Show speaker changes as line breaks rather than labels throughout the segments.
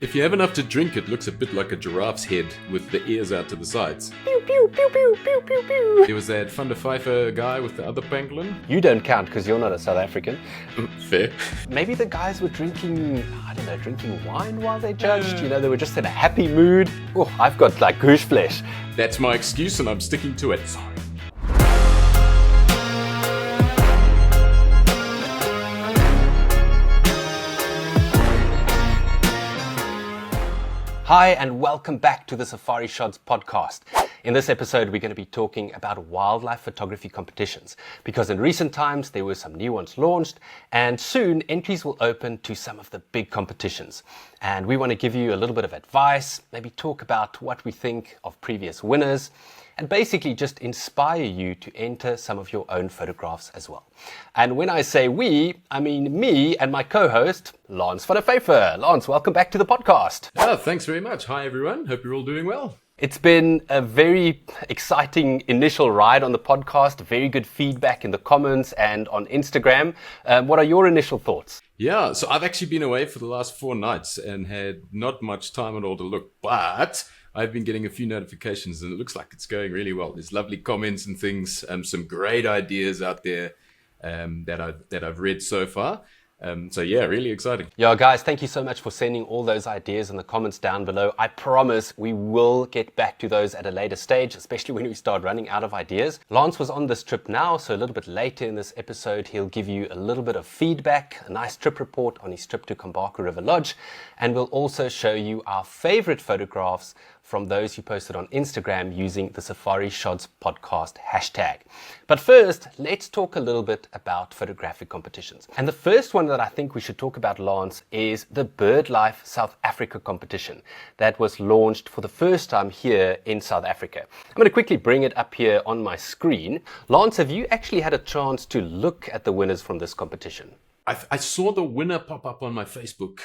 If you have enough to drink, it looks a bit like a giraffe's head with the ears out to the sides.
Pew, pew, pew, pew, pew, pew, pew.
There was that Van der Pfeiffer guy with the other pangolin.
You don't count because you're not a South African.
Fair.
Maybe the guys were drinking wine while they judged. They were just in a happy mood. Oh, I've got like goose flesh.
That's my excuse and I'm sticking to it. Sorry.
Hi and welcome back to the Safari Shots podcast. In this episode, we're going to be talking about wildlife photography competitions because in recent times there were some new ones launched and soon entries will open to some of the big competitions. And we want to give you a little bit of advice, maybe talk about what we think of previous winners, and basically just inspire you to enter some of your own photographs as well. And when I say we, I mean me and my co-host, Lance van der Pfeiffer. Lance, welcome back to the podcast.
Oh, thanks very much. Hi, everyone. Hope you're all doing well.
It's been a very exciting initial ride on the podcast, very good feedback in the comments and on Instagram. What are your initial thoughts?
Yeah, so I've actually been away for the last 4 nights and had not much time at all to look, but I've been getting a few notifications and it looks like it's going really well. There's lovely comments and things, some great ideas out there that I've read so far. So yeah, really exciting.
Yeah, guys, thank you so much for sending all those ideas in the comments down below. I promise we will get back to those at a later stage, especially when we start running out of ideas. Lance was on this trip now, so a little bit later in this episode, he'll give you a little bit of feedback, a nice trip report on his trip to Kombaku River Lodge, and we'll also show you our favorite photographs from those who posted on Instagram using the Safari Shots podcast hashtag. But first, let's talk a little bit about photographic competitions. And the first one that I think we should talk about, Lance, is the Birdlife South Africa competition that was launched for the first time here in South Africa. I'm going to quickly bring it up here on my screen. Lance, have you actually had a chance to look at the winners from this competition?
I saw the winner pop up on my Facebook.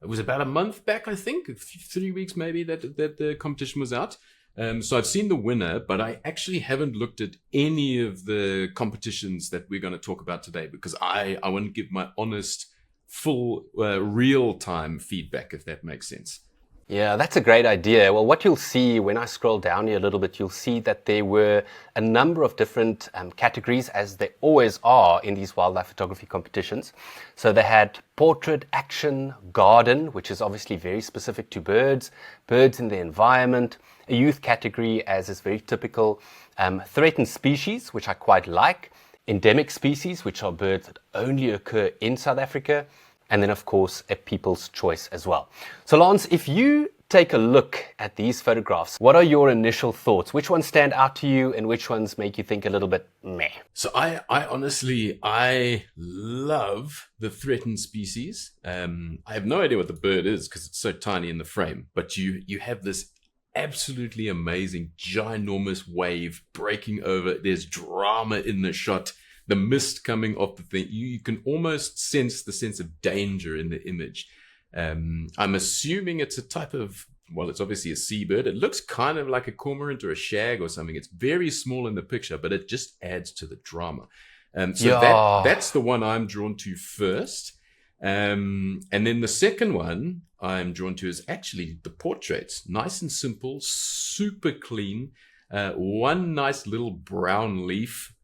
It was about a month back, I think, 3 weeks maybe that the competition was out. So I've seen the winner, but I actually haven't looked at any of the competitions that we're going to talk about today because I want to give my honest, full, real-time feedback, if that makes sense.
Yeah, that's a great idea. Well, what you'll see when I scroll down here a little bit, you'll see that there were a number of different categories, as there always are in these wildlife photography competitions. So they had portrait, action, garden, which is obviously very specific to birds, birds in the environment, a youth category, as is very typical, threatened species, which I quite like, endemic species, which are birds that only occur in South Africa, and then, of course, a people's choice as well. So, Lance, if you take a look at these photographs, what are your initial thoughts? Which ones stand out to you and which ones make you think a little bit meh?
So I honestly love the threatened species. I have no idea what the bird is because it's so tiny in the frame, but you have this absolutely amazing, ginormous wave breaking over. There's drama in the shot. The mist coming off the thing, you can almost sense the sense of danger in the image. I'm assuming it's a type of, well, it's obviously a seabird. It looks kind of like a cormorant or a shag or something. It's very small in the picture, but it just adds to the drama. That's the one I'm drawn to first. And then the second one I'm drawn to is actually the portraits. Nice and simple, super clean. One nice little brown leaf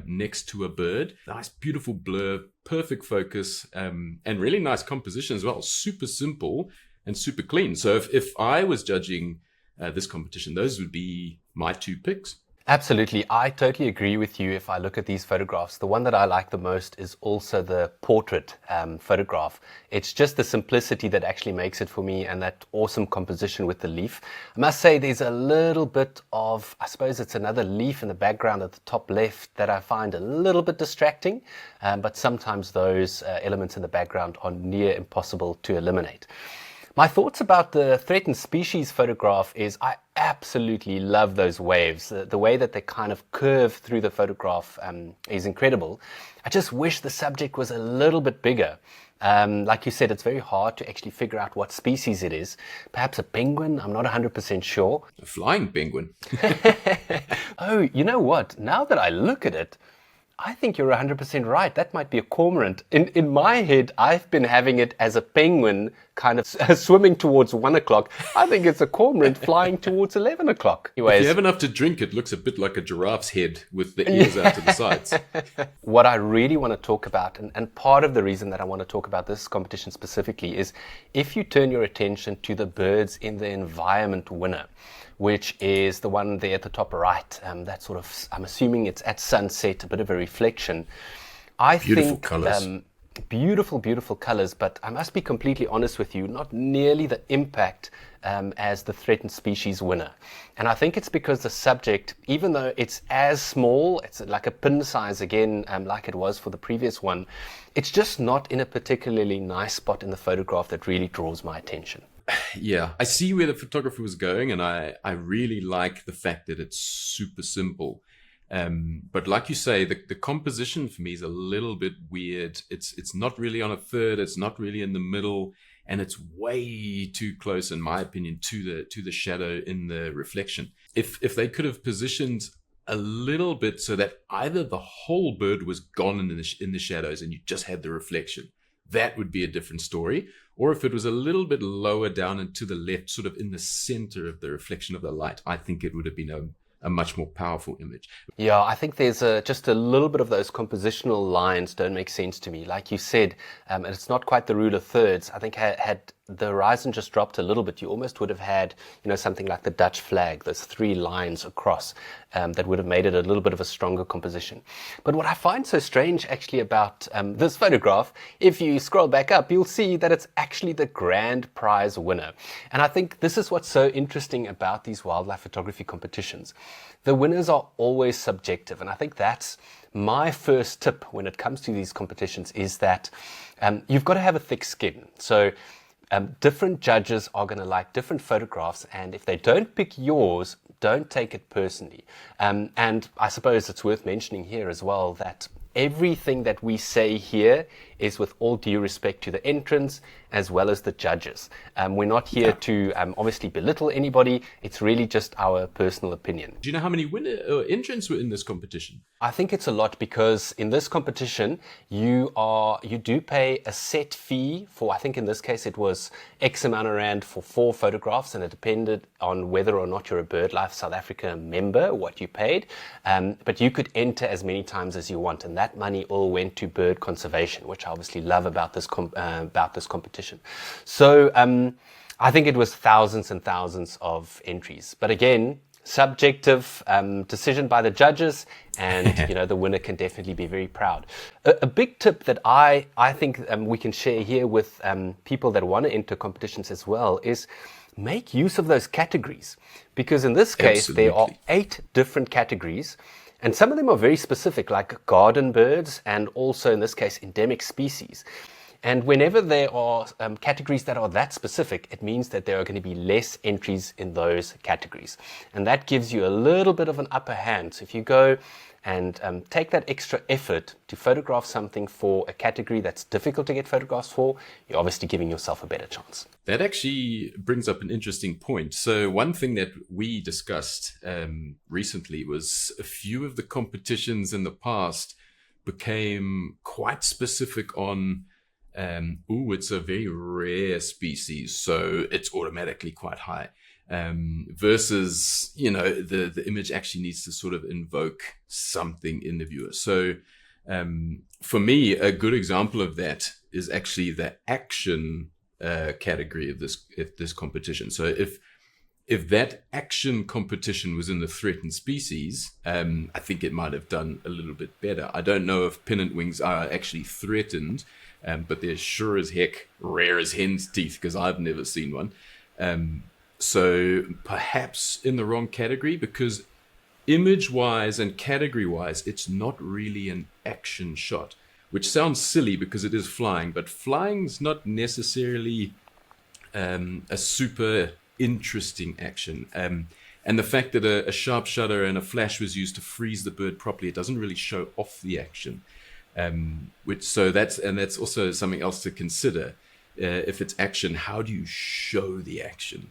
next to a bird. Nice, beautiful blur, perfect focus, and really nice composition as well. Super simple and super clean. So if I was judging this competition, those would be my 2 picks.
Absolutely. I totally agree with you. If I look at these photographs, the one that I like the most is also the portrait photograph. It's just the simplicity that actually makes it for me and that awesome composition with the leaf. I must say there's a little bit of, I suppose it's another leaf in the background at the top left that I find a little bit distracting, but sometimes those elements in the background are near impossible to eliminate. My thoughts about the threatened species photograph is I absolutely love those waves. The way that they kind of curve through the photograph is incredible. I just wish the subject was a little bit bigger. Like you said, it's very hard to actually figure out what species it is. Perhaps a penguin, I'm not 100% sure.
A flying penguin.
Oh, you know what? Now that I look at it, I think you're 100% right. That might be a cormorant. In my head, I've been having it as a penguin kind of swimming towards 1 o'clock. I think it's a cormorant flying towards 11 o'clock.
If
Anyways,
you have enough to drink, it looks a bit like a giraffe's head with the ears out to the sides.
what I really want to talk about, and part of the reason that I want to talk about this competition specifically, is if you turn your attention to the birds in the environment winner, which is the one there at the top right. That sort of, I'm assuming it's at sunset, a bit of a reflection.
Beautiful colours.
Beautiful, beautiful colors, but I must be completely honest with you, not nearly the impact as the threatened species winner. And I think it's because the subject, even though it's as small, it's like a pin size again, like it was for the previous one, it's just not in a particularly nice spot in the photograph that really draws my attention.
Yeah, I see where the photographer was going, and I really like the fact that it's super simple. But like you say, the composition for me is a little bit weird. It's not really on a third, it's not really in the middle, and it's way too close, in my opinion, to the shadow in the reflection. If they could have positioned a little bit so that either the whole bird was gone in the shadows and you just had the reflection, that would be a different story. Or if it was a little bit lower down and to the left, sort of in the center of the reflection of the light, I think it would have been a much more powerful image.
Yeah, I think there's just a little bit of those compositional lines don't make sense to me. Like you said, and it's not quite the rule of thirds. I think had the horizon just dropped a little bit, you almost would have had, something like the Dutch flag, those 3 lines across, that would have made it a little bit of a stronger composition. But what I find so strange actually about this photograph, if you scroll back up, you'll see that it's actually the grand prize winner. And I think this is what's so interesting about these wildlife photography competitions. The winners are always subjective, and I think that's my first tip when it comes to these competitions, is that you've got to have a thick skin. So different judges are going to like different photographs, and if they don't pick yours, don't take it personally. And I suppose it's worth mentioning here as well that everything that we say here is with all due respect to the entrants as well as the judges. We're not here to obviously belittle anybody. It's really just our personal opinion.
Do you know how many entrants were in this competition?
I think it's a lot, because in this competition you do pay a set fee for, I think in this case it was X amount of rand for 4 photographs, and it depended on whether or not you're a Birdlife South Africa member, what you paid. But you could enter as many times as you want, and that money all went to bird conservation, which I obviously love about this competition. So I think it was thousands and thousands of entries. But again, subjective decision by the judges, and the winner can definitely be very proud. A big tip that I think we can share here with people that want to enter competitions as well is make use of those categories, because in this case there are 8 different categories. And some of them are very specific, like garden birds, and also in this case endemic species. And whenever there are categories that are that specific, it means that there are going to be less entries in those categories. And that gives you a little bit of an upper hand. So if you go and take that extra effort to photograph something for a category that's difficult to get photographs for, you're obviously giving yourself a better chance.
That actually brings up an interesting point. So one thing that we discussed recently was a few of the competitions in the past became quite specific on it's a very rare species, so it's automatically quite high. Versus, the image actually needs to sort of invoke something in the viewer. So for me, a good example of that is actually the action category of this competition. So if that action competition was in the threatened species, I think it might have done a little bit better. I don't know if pennant wings are actually threatened, but they're sure as heck rare as hen's teeth, because I've never seen one. So perhaps in the wrong category, because image-wise and category-wise, it's not really an action shot, which sounds silly because it is flying, but flying's not necessarily a super interesting action. And the fact that a sharp shutter and a flash was used to freeze the bird properly, it doesn't really show off the action. That's also something else to consider. If it's action, how do you show the action?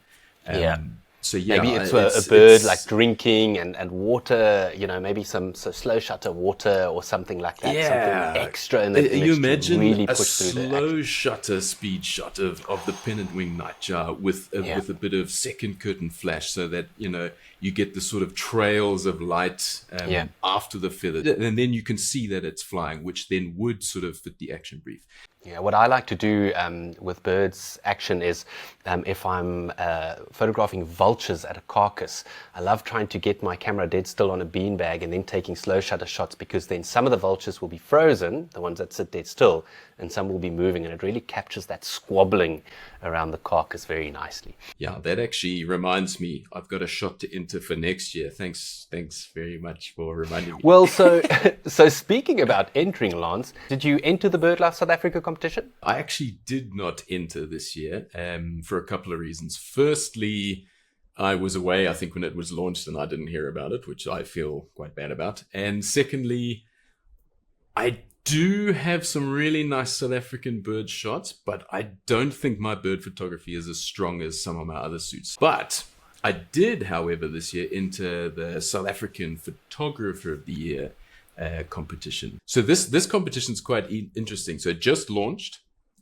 So yeah,
Maybe it's a bird like drinking and water, maybe some slow shutter water or something like that.
Yeah.
Something extra in the
You
image to
imagine
really
a
push through the
slow
action.
shutter speed shot of the pennant wing nightjar with a bit of second curtain flash, so that you get the sort of trails of light after the feather, and then you can see that it's flying, which then would sort of fit the action brief.
Yeah, what I like to do with birds action is if I'm photographing vultures at a carcass, I love trying to get my camera dead still on a beanbag and then taking slow shutter shots, because then some of the vultures will be frozen, the ones that sit dead still, and some will be moving, and it really captures that squabbling around the carcass very nicely.
Yeah, that actually reminds me, I've got a shot to enter for next year. Thanks very much for reminding me.
Well, so speaking about entering, Lance, did you enter the Birdlife South Africa competition?
I actually did not enter this year for a couple of reasons. Firstly, I was away, I think, when it was launched, and I didn't hear about it, which I feel quite bad about. And secondly, I do have some really nice South African bird shots, but I don't think my bird photography is as strong as some of my other suits. But I did, however, this year enter the South African Photographer of the Year competition. So this competition is quite interesting. So it just launched.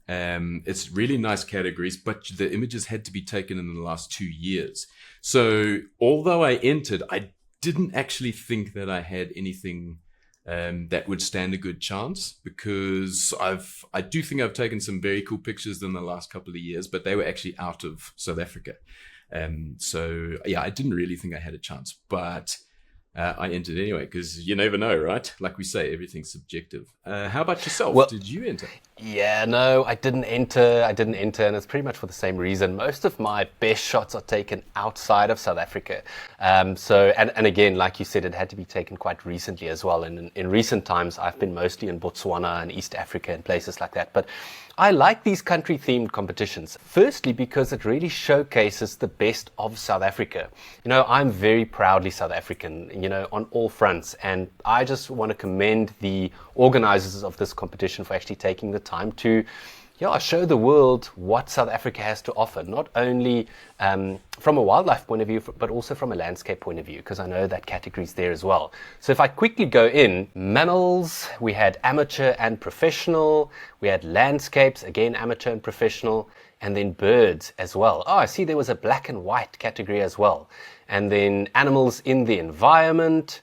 It's really nice categories, but the images had to be taken in the last 2 years. So although I entered, I didn't actually think that I had anything that would stand a good chance, because I do think I've taken some very cool pictures in the last couple of years, but they were actually out of South Africa. So yeah, I didn't really think I had a chance, but I entered anyway, because you never know, right? Like we say, everything's subjective. How about yourself?
Well,
did you enter?
Yeah, no, I didn't enter, and it's pretty much for the same reason. Most of my best shots are taken outside of South Africa. And again, like you said, it had to be taken quite recently as well. And in recent times, I've been mostly in Botswana and East Africa and places like that. But I like these country-themed competitions. Firstly, because it really showcases the best of South Africa. I'm very proudly South African, on all fronts. And I just want to commend the organizers of this competition for actually taking the time to show the world what South Africa has to offer, not only from a wildlife point of view, but also from a landscape point of view, because I know that category is there as well. So if I quickly go in, mammals, we had amateur and professional, we had landscapes, again, amateur and professional, and then birds as well. Oh, I see there was a black and white category as well. And then animals in the environment,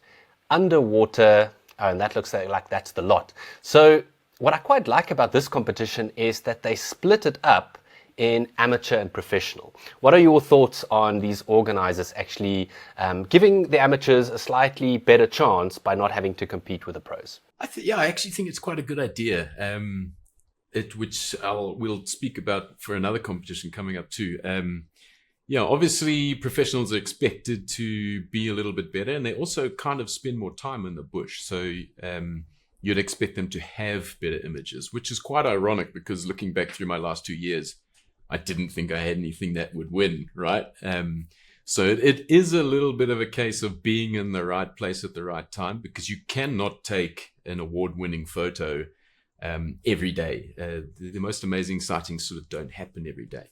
underwater, and that looks like that's the lot. So what I quite like about this competition is that they split it up in amateur and professional. What are your thoughts on these organizers actually giving the amateurs a slightly better chance by not having to compete with the pros?
I actually think it's quite a good idea. Which we'll speak about for another competition coming up too. Obviously professionals are expected to be a little bit better, and they also kind of spend more time in the bush. So you'd expect them to have better images, which is quite ironic, because looking back through my last 2 years, I didn't think I had anything that would win, right? So it is a little bit of a case of being in the right place at the right time, because you cannot take an award-winning photo every day. The most amazing sightings sort of don't happen every day.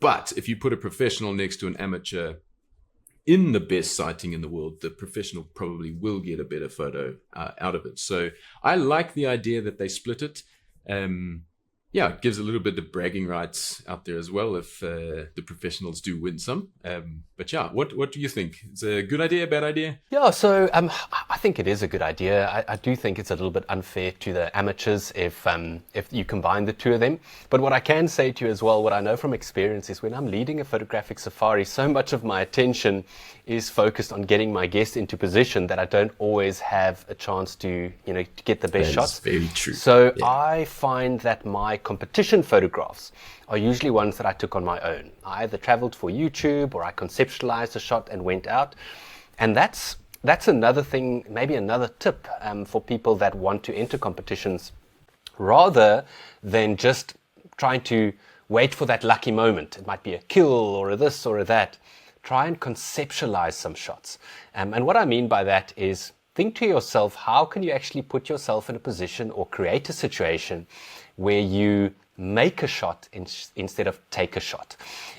But if you put a professional next to an amateur in the best sighting in the world, the professional probably will get a better photo out of it. So I like the idea that they split it. It gives a little bit of bragging rights out there as well if the professionals do win some. But yeah, what do you think? It's a good idea, bad idea?
Yeah, so I think it is a good idea. I do think it's a little bit unfair to the amateurs if you combine the two of them. But what I can say to you as well, what I know from experience, is when I'm leading a photographic safari, so much of my attention is focused on getting my guest into position that I don't always have a chance to get the best shots.
That's very true.
So yeah. I find that my competition photographs are usually ones that I took on my own. I either traveled for YouTube or I conceptualized a shot and went out. And that's another thing, maybe another tip for people that want to enter competitions, rather than just trying to wait for that lucky moment. It might be a kill or a this or a that. Try and conceptualize some shots. And what I mean by that is, think to yourself, how can you actually put yourself in a position or create a situation where you make a shot instead of take a shot.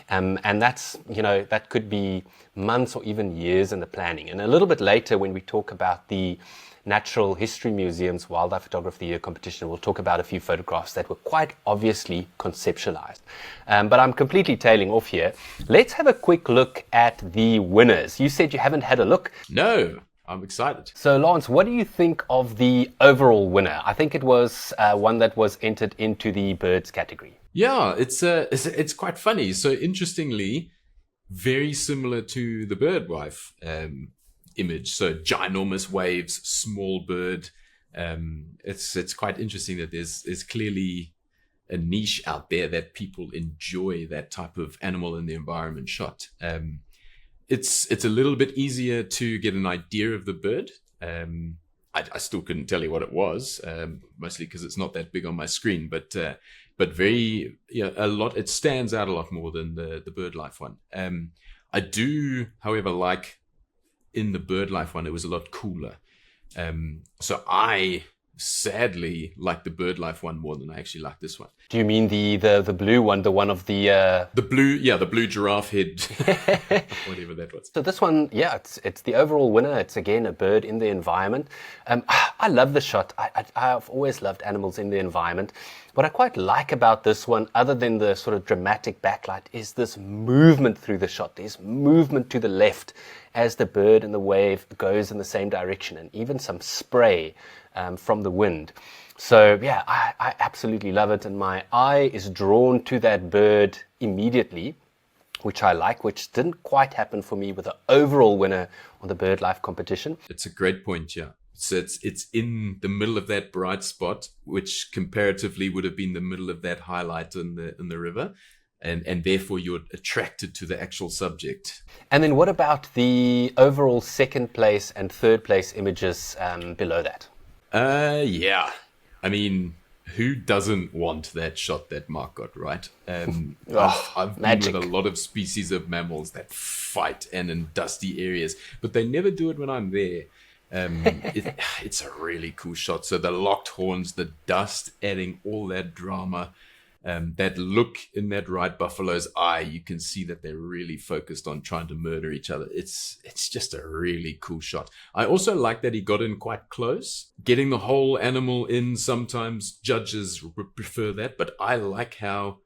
And that's, that could be months or even years in the planning. And a little bit later, when we talk about the Natural History Museum's Wildlife Photography of the Year competition, we'll talk about a few photographs that were quite obviously conceptualized. But I'm completely tailing off here. Let's have a quick look at the winners. You said you haven't had a look.
No, I'm excited.
So, Lance, what do you think of the overall winner? I think it was one that was entered into the birds category.
Yeah, it's quite funny. So interestingly, very similar to the Birdlife image. So ginormous waves, small bird. It's quite interesting that there's clearly a niche out there that people enjoy that type of animal in the environment shot. It's a little bit easier to get an idea of the bird. I still couldn't tell you what it was, mostly because it's not that big on my screen, but very, a lot. It stands out a lot more than the Birdlife one. I do, however, like in the Birdlife one, it was a lot cooler. So I sadly like the Birdlife one more than I actually like this one.
Do you mean the blue one, the one of the
the blue giraffe head, whatever that was.
So this one, it's the overall winner. It's again a bird in the environment. I love the shot. I've always loved animals in the environment. What I quite like about this one, other than the sort of dramatic backlight, is this movement through the shot. There's movement to the left as the bird and the wave goes in the same direction, and even some spray from the wind. So yeah, I absolutely love it, and my eye is drawn to that bird immediately, which I like, which didn't quite happen for me with the overall winner on the Birdlife competition.
It's a great point, yeah. So it's in the middle of that bright spot, which comparatively would have been the middle of that highlight in the river, and therefore you're attracted to the actual subject.
And then what about the overall second place and third place images below that?
Yeah. I mean, who doesn't want that shot that Mark got, right? I've been with a lot of species of mammals that fight and in dusty areas, but they never do it when I'm there. It's a really cool shot. So the locked horns, the dust adding all that drama, that look in that right buffalo's eye, you can see that they're really focused on trying to murder each other. It's just a really cool shot. I also like that he got in quite close. Getting the whole animal in, sometimes judges prefer that, but I like how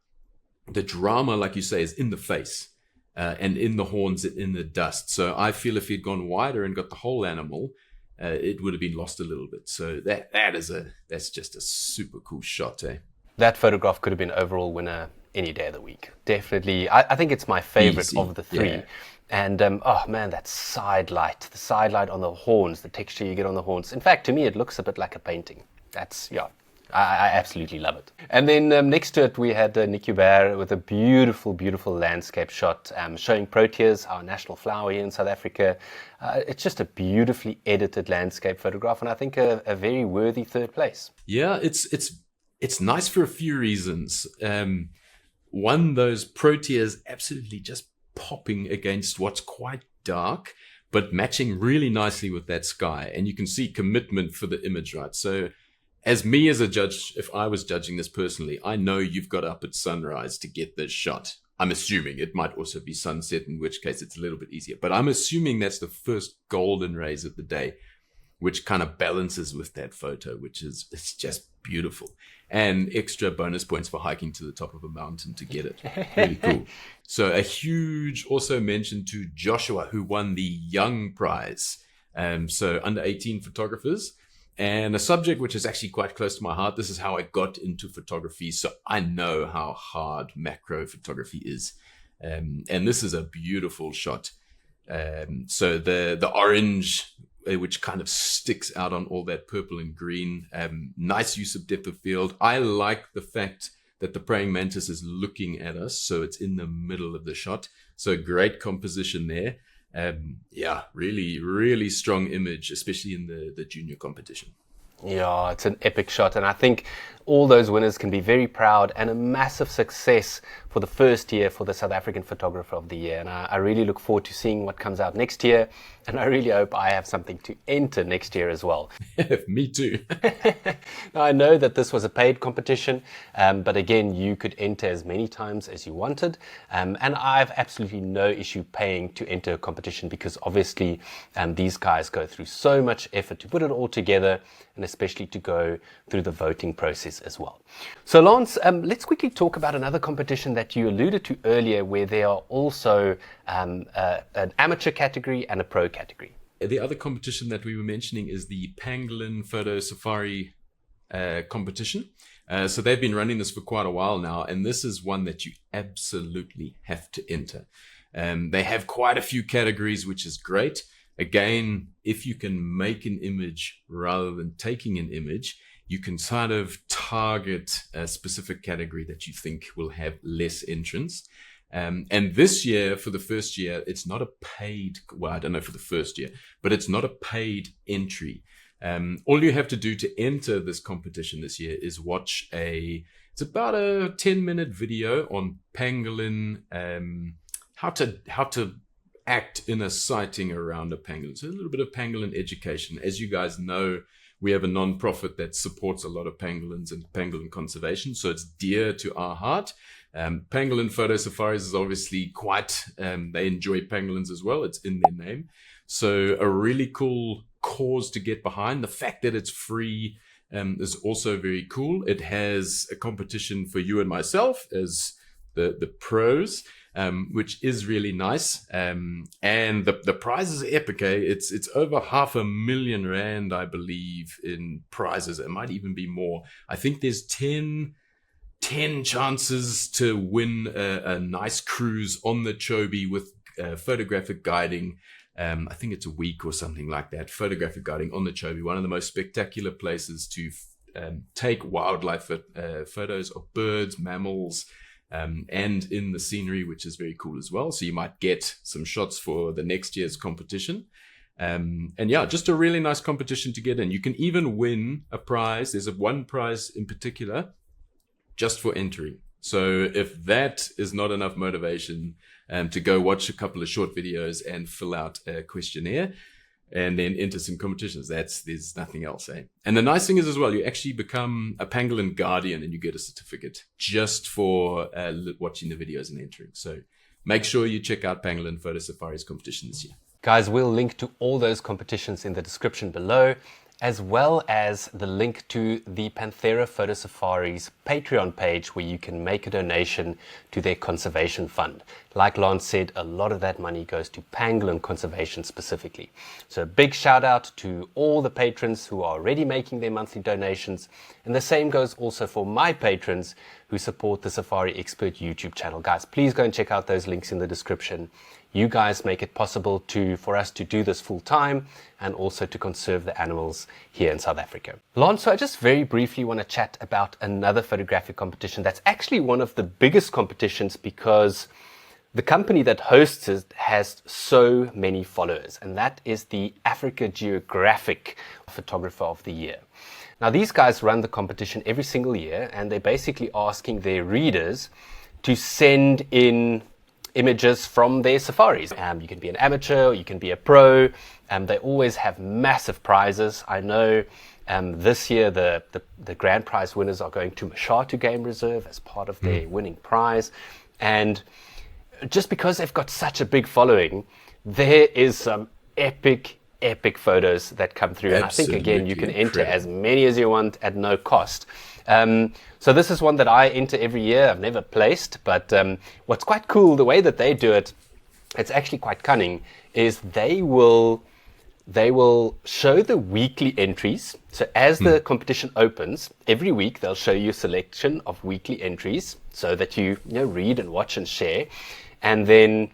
the drama, like you say, is in the face and in the horns and in the dust. So I feel if he'd gone wider and got the whole animal, it would have been lost a little bit. So that's just a super cool shot, eh?
That photograph could have been overall winner any day of the week. Definitely. I think it's my favorite of the three. Yeah. And, oh man, that side light, the side light on the horns, the texture you get on the horns. In fact, to me, it looks a bit like a painting. I absolutely love it. And then next to it, we had Nick Hubert with a beautiful, beautiful landscape shot showing proteas, our national flower here in South Africa. It's just a beautifully edited landscape photograph, and I think a very worthy third place.
Yeah, it's nice for a few reasons. One, those proteas absolutely just popping against what's quite dark, but matching really nicely with that sky. And you can see commitment for the image, right? So as me as a judge, if I was judging this personally, I know you've got up at sunrise to get this shot. I'm assuming it might also be sunset, in which case it's a little bit easier. But I'm assuming that's the first golden rays of the day, which kind of balances with that photo, it's just beautiful. And extra bonus points for hiking to the top of a mountain to get it. Really cool. So a huge also mention to Joshua, who won the Young Prize. So under 18 photographers. And a subject which is actually quite close to my heart. This is how I got into photography. So I know how hard macro photography is. And this is a beautiful shot. So the orange, which kind of sticks out on all that purple and green. Nice use of depth of field. I like the fact that the praying mantis is looking at us, so it's in the middle of the shot. So great composition there. Really, really strong image, especially in the junior competition.
Yeah, it's an epic shot. And I think all those winners can be very proud, and a massive success for the first year for the South African Photographer of the Year. And I really look forward to seeing what comes out next year, and I really hope I have something to enter next year as well.
Me too.
Now, I know that this was a paid competition, but again, you could enter as many times as you wanted, and I have absolutely no issue paying to enter a competition, because obviously these guys go through so much effort to put it all together, and especially to go through the voting process as well. So Lance, let's quickly talk about another competition that you alluded to earlier, where there are also an amateur category and a pro category.
The other competition that we were mentioning is the Pangolin Photo Safari competition. So they've been running this for quite a while now, and this is one that you absolutely have to enter. They have quite a few categories, which is great. Again, if you can make an image rather than taking an image, you can sort of target a specific category that you think will have less entrants. And this year, for the first year, it's not a paid, well, I don't know for the first year, but it's not a paid entry. All you have to do to enter this competition this year is watch it's about a 10-minute video on pangolin, how to act in a sighting around a pangolin. So a little bit of pangolin education. As you guys know, we have a non-profit that supports a lot of pangolins and pangolin conservation, so it's dear to our heart. Pangolin Photo Safaris is obviously quite, they enjoy pangolins as well. It's in their name. So a really cool cause to get behind. The fact that it's free is also very cool. It has a competition for you and myself as the pros, which is really nice. And the prizes are epic. It's over 500,000 rand, I believe, in prizes. It might even be more. I think there's 10 chances to win a nice cruise on the Chobe with photographic guiding. I think it's a week or something like that. Photographic guiding on the Chobe, one of the most spectacular places to take wildlife photos of birds, mammals, and in the scenery, which is very cool as well. So you might get some shots for the next year's competition. And yeah, just a really nice competition to get in. You can even win a prize. There's one prize in particular just for entering. So if that is not enough motivation to go watch a couple of short videos and fill out a questionnaire and then enter some competitions, there's nothing else, eh? And the nice thing is as well, you actually become a pangolin guardian and you get a certificate just for watching the videos and entering. So make sure you check out Pangolin Photo Safari's competition this year.
Guys, we'll link to all those competitions in the description below, as well as the link to the Panthera Photo Safari's Patreon page, where you can make a donation to their conservation fund. Like Lance said, a lot of that money goes to pangolin conservation specifically. So a big shout out to all the patrons who are already making their monthly donations. And the same goes also for my patrons who support the Safari Expert YouTube channel. Guys, please go and check out those links in the description. You guys make it possible for us to do this full time and also to conserve the animals here in South Africa. Lance, so I just very briefly want to chat about another photographic competition that's actually one of the biggest competitions, because the company that hosts it has so many followers, and that is the Africa Geographic Photographer of the Year. Now, these guys run the competition every single year, and they're basically asking their readers to send in images from their safaris. You can be an amateur, or you can be a pro. They always have massive prizes. I know this year the grand prize winners are going to Mashatu Game Reserve as part of their winning prize. And just because they've got such a big following, there is some epic photos that come through. And I think, again, you can enter as many as you want at no cost. So this is one that I enter every year. I've never placed, but what's quite cool, the way that they do it, it's actually quite cunning, is they will show the weekly entries. So as the competition opens, every week they'll show you a selection of weekly entries so that you read and watch and share. And then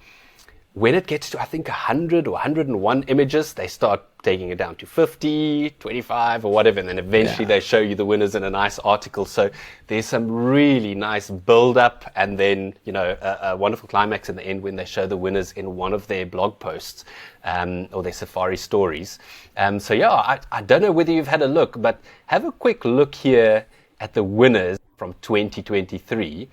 when it gets to, I think, 100 or 101 images, they start taking it down to 50, 25 or whatever, and then eventually they show you the winners in a nice article. So there's some really nice build-up, and then a wonderful climax in the end when they show the winners in one of their blog posts or their safari stories. So yeah, I don't know whether you've had a look, but have a quick look here at the winners from 2023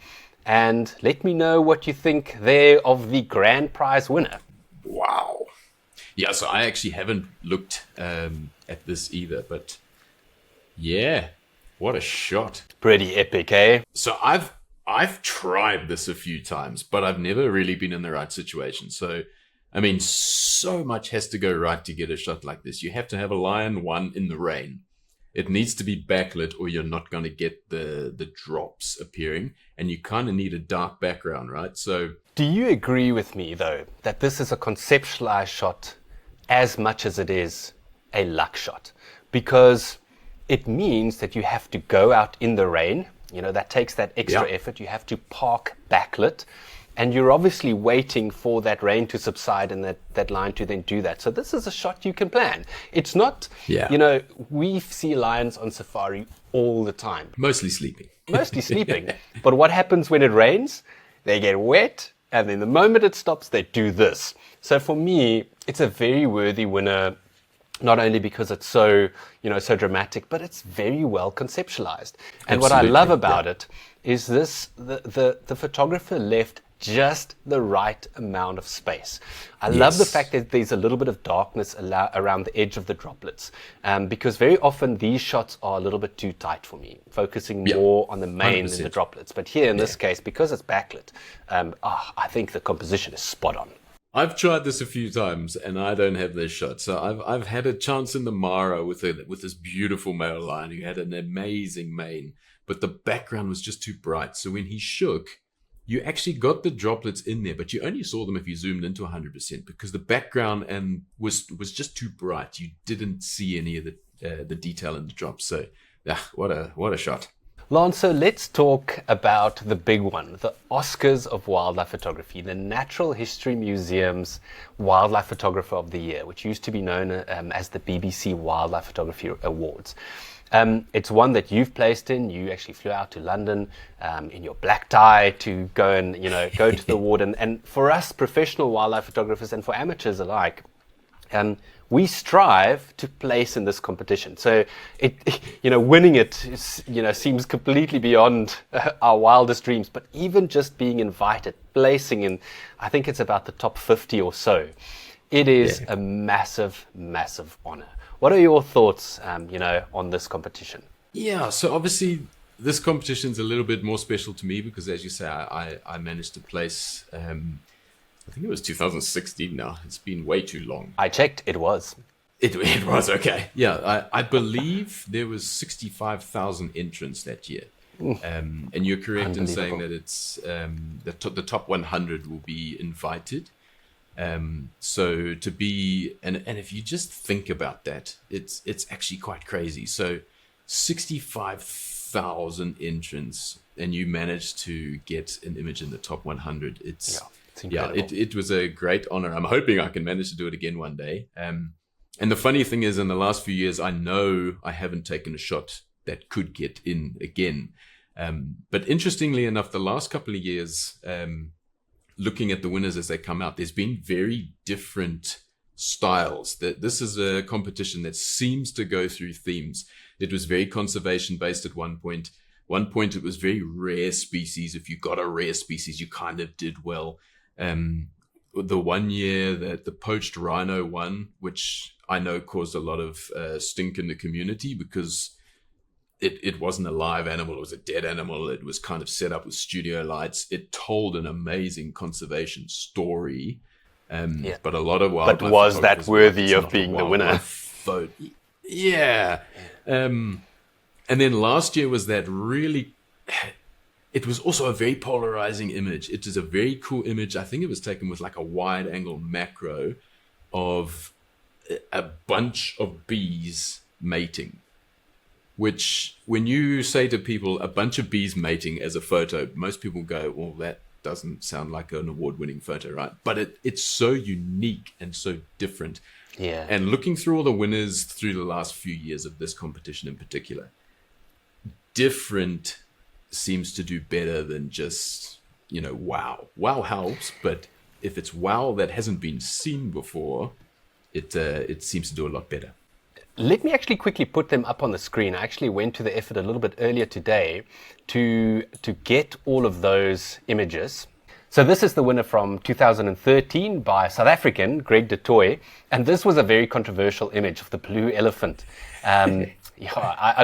and let me know what you think there of the grand prize winner.
Wow. Yeah, so I actually haven't looked at this either, but yeah, what a shot.
Pretty epic, eh?
So I've tried this a few times, but I've never really been in the right situation. So, I mean, so much has to go right to get a shot like this. You have to have a lion one in the rain. It needs to be backlit or you're not going to get the drops appearing. And you kind of need a dark background, right? So,
do you agree with me, though, that this is a conceptualized shot as much as it is a luck shot? Because it means that you have to go out in the rain. You know, that takes that extra effort. You have to park backlit. And you're obviously waiting for that rain to subside and that line to then do that. So this is a shot you can plan. It's not, you know, we see lions on safari all the time.
Mostly sleeping.
But what happens when it rains? They get wet. And then the moment it stops, they do this. So for me, it's a very worthy winner, not only because it's so, you know, so dramatic, but it's very well conceptualized. And what I love about it is this, the photographer left just the right amount of space. I love the fact that there's a little bit of darkness around the edge of the droplets, because very often these shots are a little bit too tight for me, focusing more on the mane 100%. Than the droplets. But here in this case, because it's backlit, I think the composition is spot on.
I've tried this a few times and I don't have this shot. So I've had a chance in the Mara with this beautiful male lion who had an amazing mane, but the background was just too bright. So when he shook, you actually got the droplets in there, but you only saw them if you zoomed into 100% because the background was just too bright. You didn't see any of the detail in the drops. So what a shot.
Lance, so let's talk about the big one, the Oscars of wildlife photography, the Natural History Museum's Wildlife Photographer of the Year, which used to be known as the BBC Wildlife Photography Awards. It's one that you've placed in. You actually flew out to London in your black tie to go and, you know, go to the award. And for us professional wildlife photographers and for amateurs alike, we strive to place in this competition. So winning it is, seems completely beyond our wildest dreams. But even just being invited, placing in, I think it's about the top 50 or so. It is a massive, massive honor. What are your thoughts, on this competition?
Yeah, so obviously this competition's a little bit more special to me because, as you say, I managed to place. I think it was 2016 now. It's been way too long.
I checked. It was.
It was, okay. Yeah, I believe there was 65,000 entrants that year. And you're correct in saying that it's the top 100 will be invited. So to be, and if you just think about that, it's actually quite crazy. So 65,000 entrants and you managed to get an image in the top 100. It's incredible. It was a great honor. I'm hoping I can manage to do it again one day. And the funny thing is, in the last few years, I know I haven't taken a shot that could get in again. But interestingly enough, the last couple of years, looking at the winners as they come out, there's been very different styles. This is a competition that seems to go through themes. It was very conservation based at one point. One point it was very rare species. If you got a rare species, you kind of did well. The one year that the poached rhino won, which I know caused a lot of stink in the community because it wasn't a live animal, it was a dead animal. It was kind of set up with studio lights. It told an amazing conservation story. But a lot of wildlife.
But was that worthy of being the winner?
Yeah. And then last year was that really. It was also a very polarizing image. It is a very cool image. I think it was taken with like a wide angle macro of a bunch of bees mating. Which, when you say to people a bunch of bees mating as a photo, most people go, well, that doesn't sound like an award-winning photo, right? But it's so unique and so different.
Yeah.
And looking through all the winners through the last few years of this competition in particular, different seems to do better than just, wow. Wow helps, but if it's wow that hasn't been seen before, it seems to do a lot better.
Let me actually quickly put them up on the screen. I actually went to the effort a little bit earlier today to get all of those images. So this is the winner from 2013 by South African Greg de Toy, and this was a very controversial image of the blue elephant. I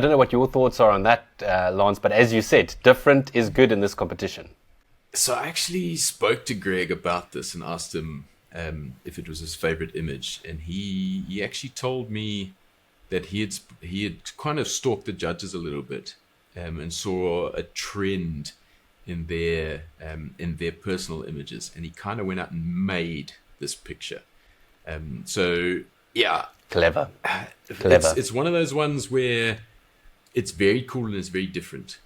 don't know what your thoughts are on that, Lance, but as you said, different is good in this competition.
So I actually spoke to Greg about this and asked him if it was his favorite image, and he actually told me that he had kind of stalked the judges a little bit and saw a trend in their personal images, and he kind of went out and made this picture. So yeah,
clever.
It's one of those ones where it's very cool and it's very different.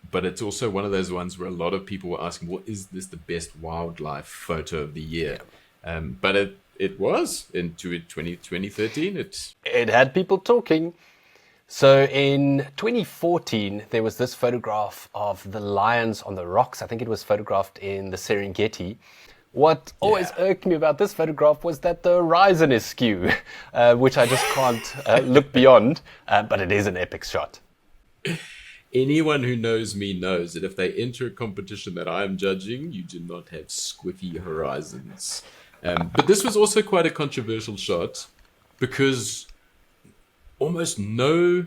But it's also one of those ones where a lot of people were asking, "What is this the best wildlife photo of the year?" Yeah. But it was in 2013.
It had people talking. So in 2014, there was this photograph of the lions on the rocks. I think it was photographed in the Serengeti. What always irked me about this photograph was that the horizon is skew, which I just can't look beyond. But it is an epic shot.
Anyone who knows me knows that if they enter a competition that I am judging, you do not have squiffy horizons. But this was also quite a controversial shot because almost no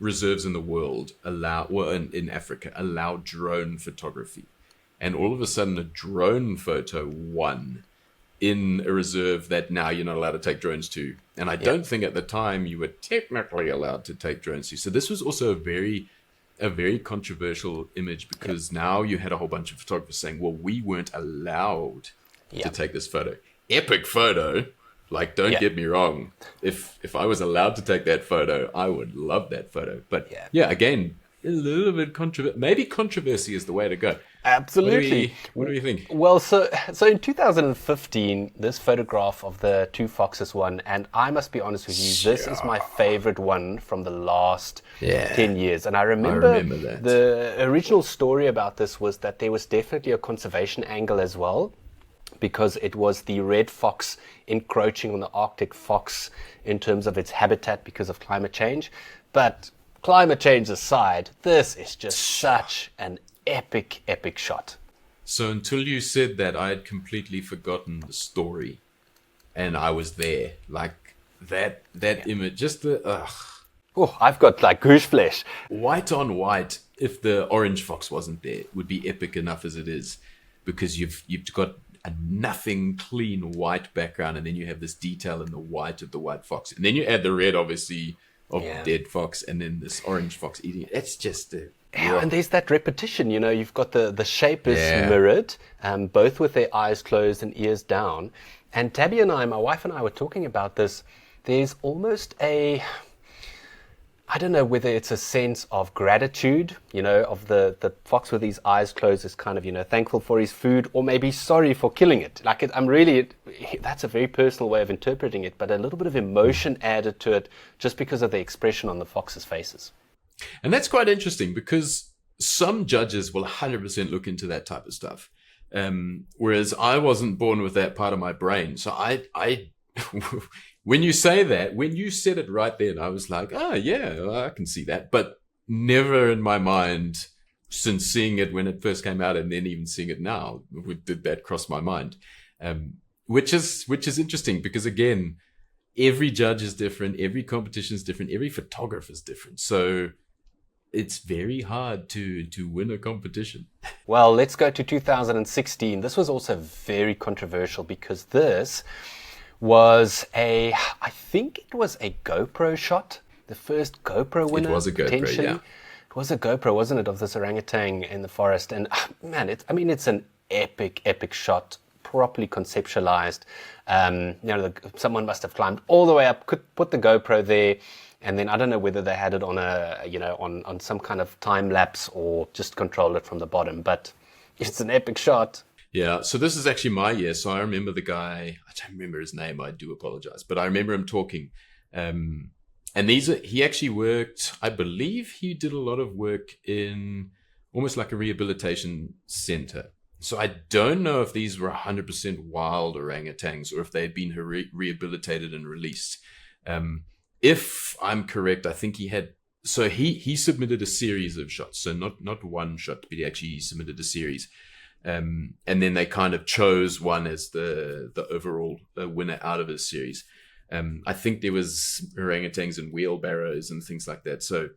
reserves in the world in Africa allow drone photography. And all of a sudden, a drone photo won in a reserve that now you're not allowed to take drones to. And I don't think at the time you were technically allowed to take drones to. So this was also a very controversial image because now you had a whole bunch of photographers saying, well, we weren't allowed to take this photo. Epic photo. Like, don't get me wrong. If I was allowed to take that photo, I would love that photo. But again, a little bit maybe controversy is the way to go.
Absolutely.
What do you think?
Well, so in 2015, this photograph of the two foxes won, and I must be honest with you, this is my favorite one from the last 10 years. And I remember
that.
The original story about this was that there was definitely a conservation angle as well, because it was the red fox encroaching on the Arctic fox in terms of its habitat because of climate change. But climate change aside, this is just such an epic shot.
So until you said that, I had completely forgotten the story, and I was there. Like that image, just the
Oh, I've got like goose flesh.
White on white. If the orange fox wasn't there, it would be epic enough as it is, because you've got a nothing clean white background, and then you have this detail in the white of the white fox, and then you add the red, obviously, of dead fox, and then this orange fox eating it. It's just
and there's that repetition, you've got the shape is mirrored, both with their eyes closed and ears down. And Tabby and my wife and I were talking about this. There's almost I don't know whether it's a sense of gratitude, of the fox with his eyes closed is kind of, thankful for his food, or maybe sorry for killing it. Like that's a very personal way of interpreting it, but a little bit of emotion added to it just because of the expression on the fox's faces.
And that's quite interesting because some judges will 100% look into that type of stuff. Whereas I wasn't born with that part of my brain. So I when you say that, when you said it right then, I was like, I can see that. But never in my mind, since seeing it when it first came out and then even seeing it now, did that cross my mind. Which is interesting because, again, every judge is different, every competition is different, every photographer is different. So it's very hard to win a competition.
Well, let's go to 2016. This was also very controversial because this was I think it was a GoPro shot. The first GoPro winner.
It was a GoPro, yeah.
It was a GoPro, wasn't it, of this orangutan in the forest? And man, it's an epic shot, properly conceptualized. Someone must have climbed all the way up, could put the GoPro there, and then I don't know whether they had it on on some kind of time lapse or just controlled it from the bottom, but it's an epic shot.
Yeah, so this is actually my year. So I remember the guy, I don't remember his name, I do apologize, but I remember him talking. And he actually worked, I believe he did a lot of work in almost like a rehabilitation center. So I don't know if these were 100% wild orangutans or if they had been rehabilitated and released. If I'm correct, I think he submitted a series of shots. So not one shot, but he submitted a series. And then they kind of chose one as the overall winner out of his series. I think there was orangutans and wheelbarrows and things like that. So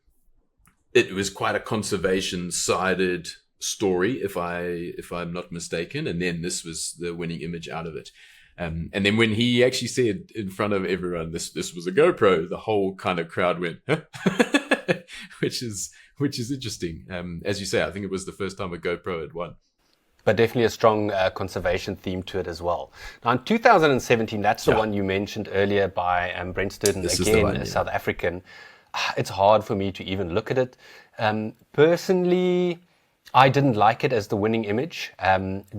it was quite a conservation-sided story, if I'm not mistaken. And then this was the winning image out of it. And then when he actually said in front of everyone, this was a GoPro, the whole kind of crowd went, huh? which is interesting. As you say, I think it was the first time a GoPro had won.
But definitely a strong conservation theme to it as well. Now, in 2017, that's the one you mentioned earlier by Brent Sturden, again, South African. It's hard for me to even look at it. Personally, I didn't like it as the winning image,